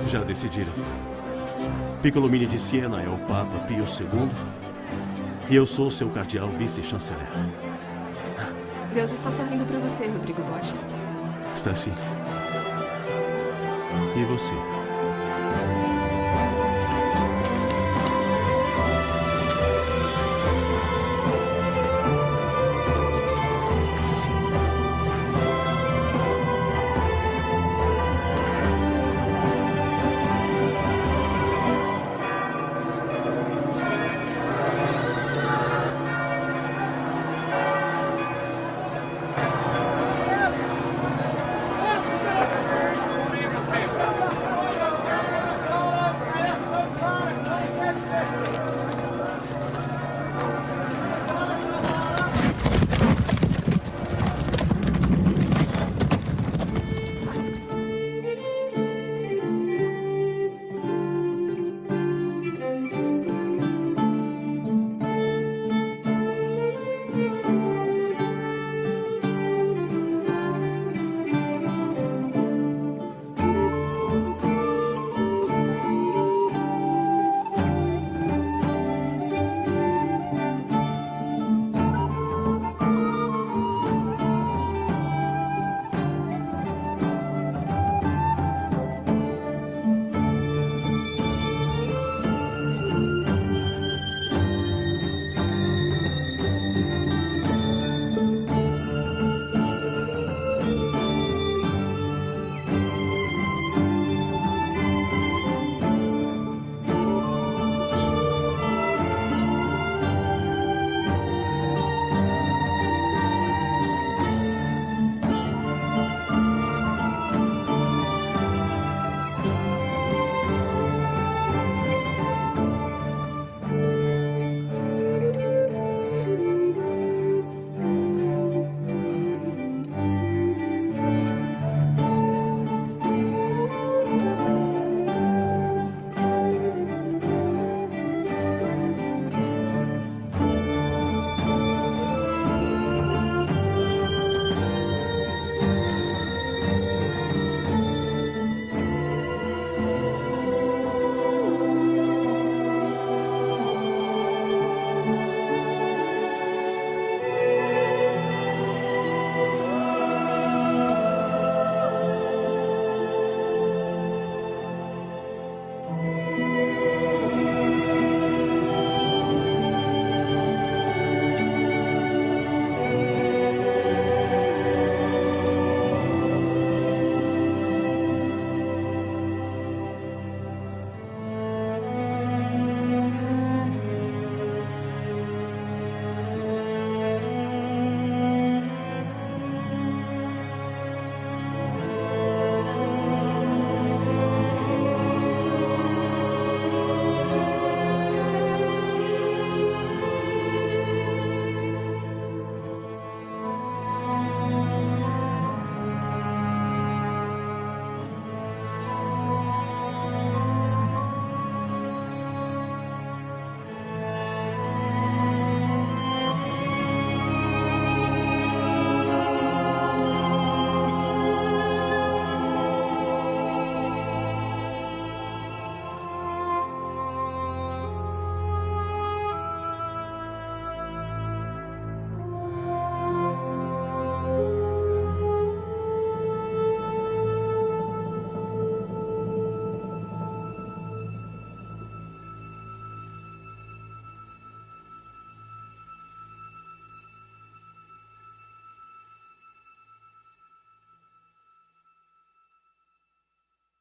Já decidiram. Piccolomini de Siena é o Papa Pio II e eu sou seu cardeal vice-chanceler. Deus está sorrindo para você, Rodrigo Borgia. Está sim. E você?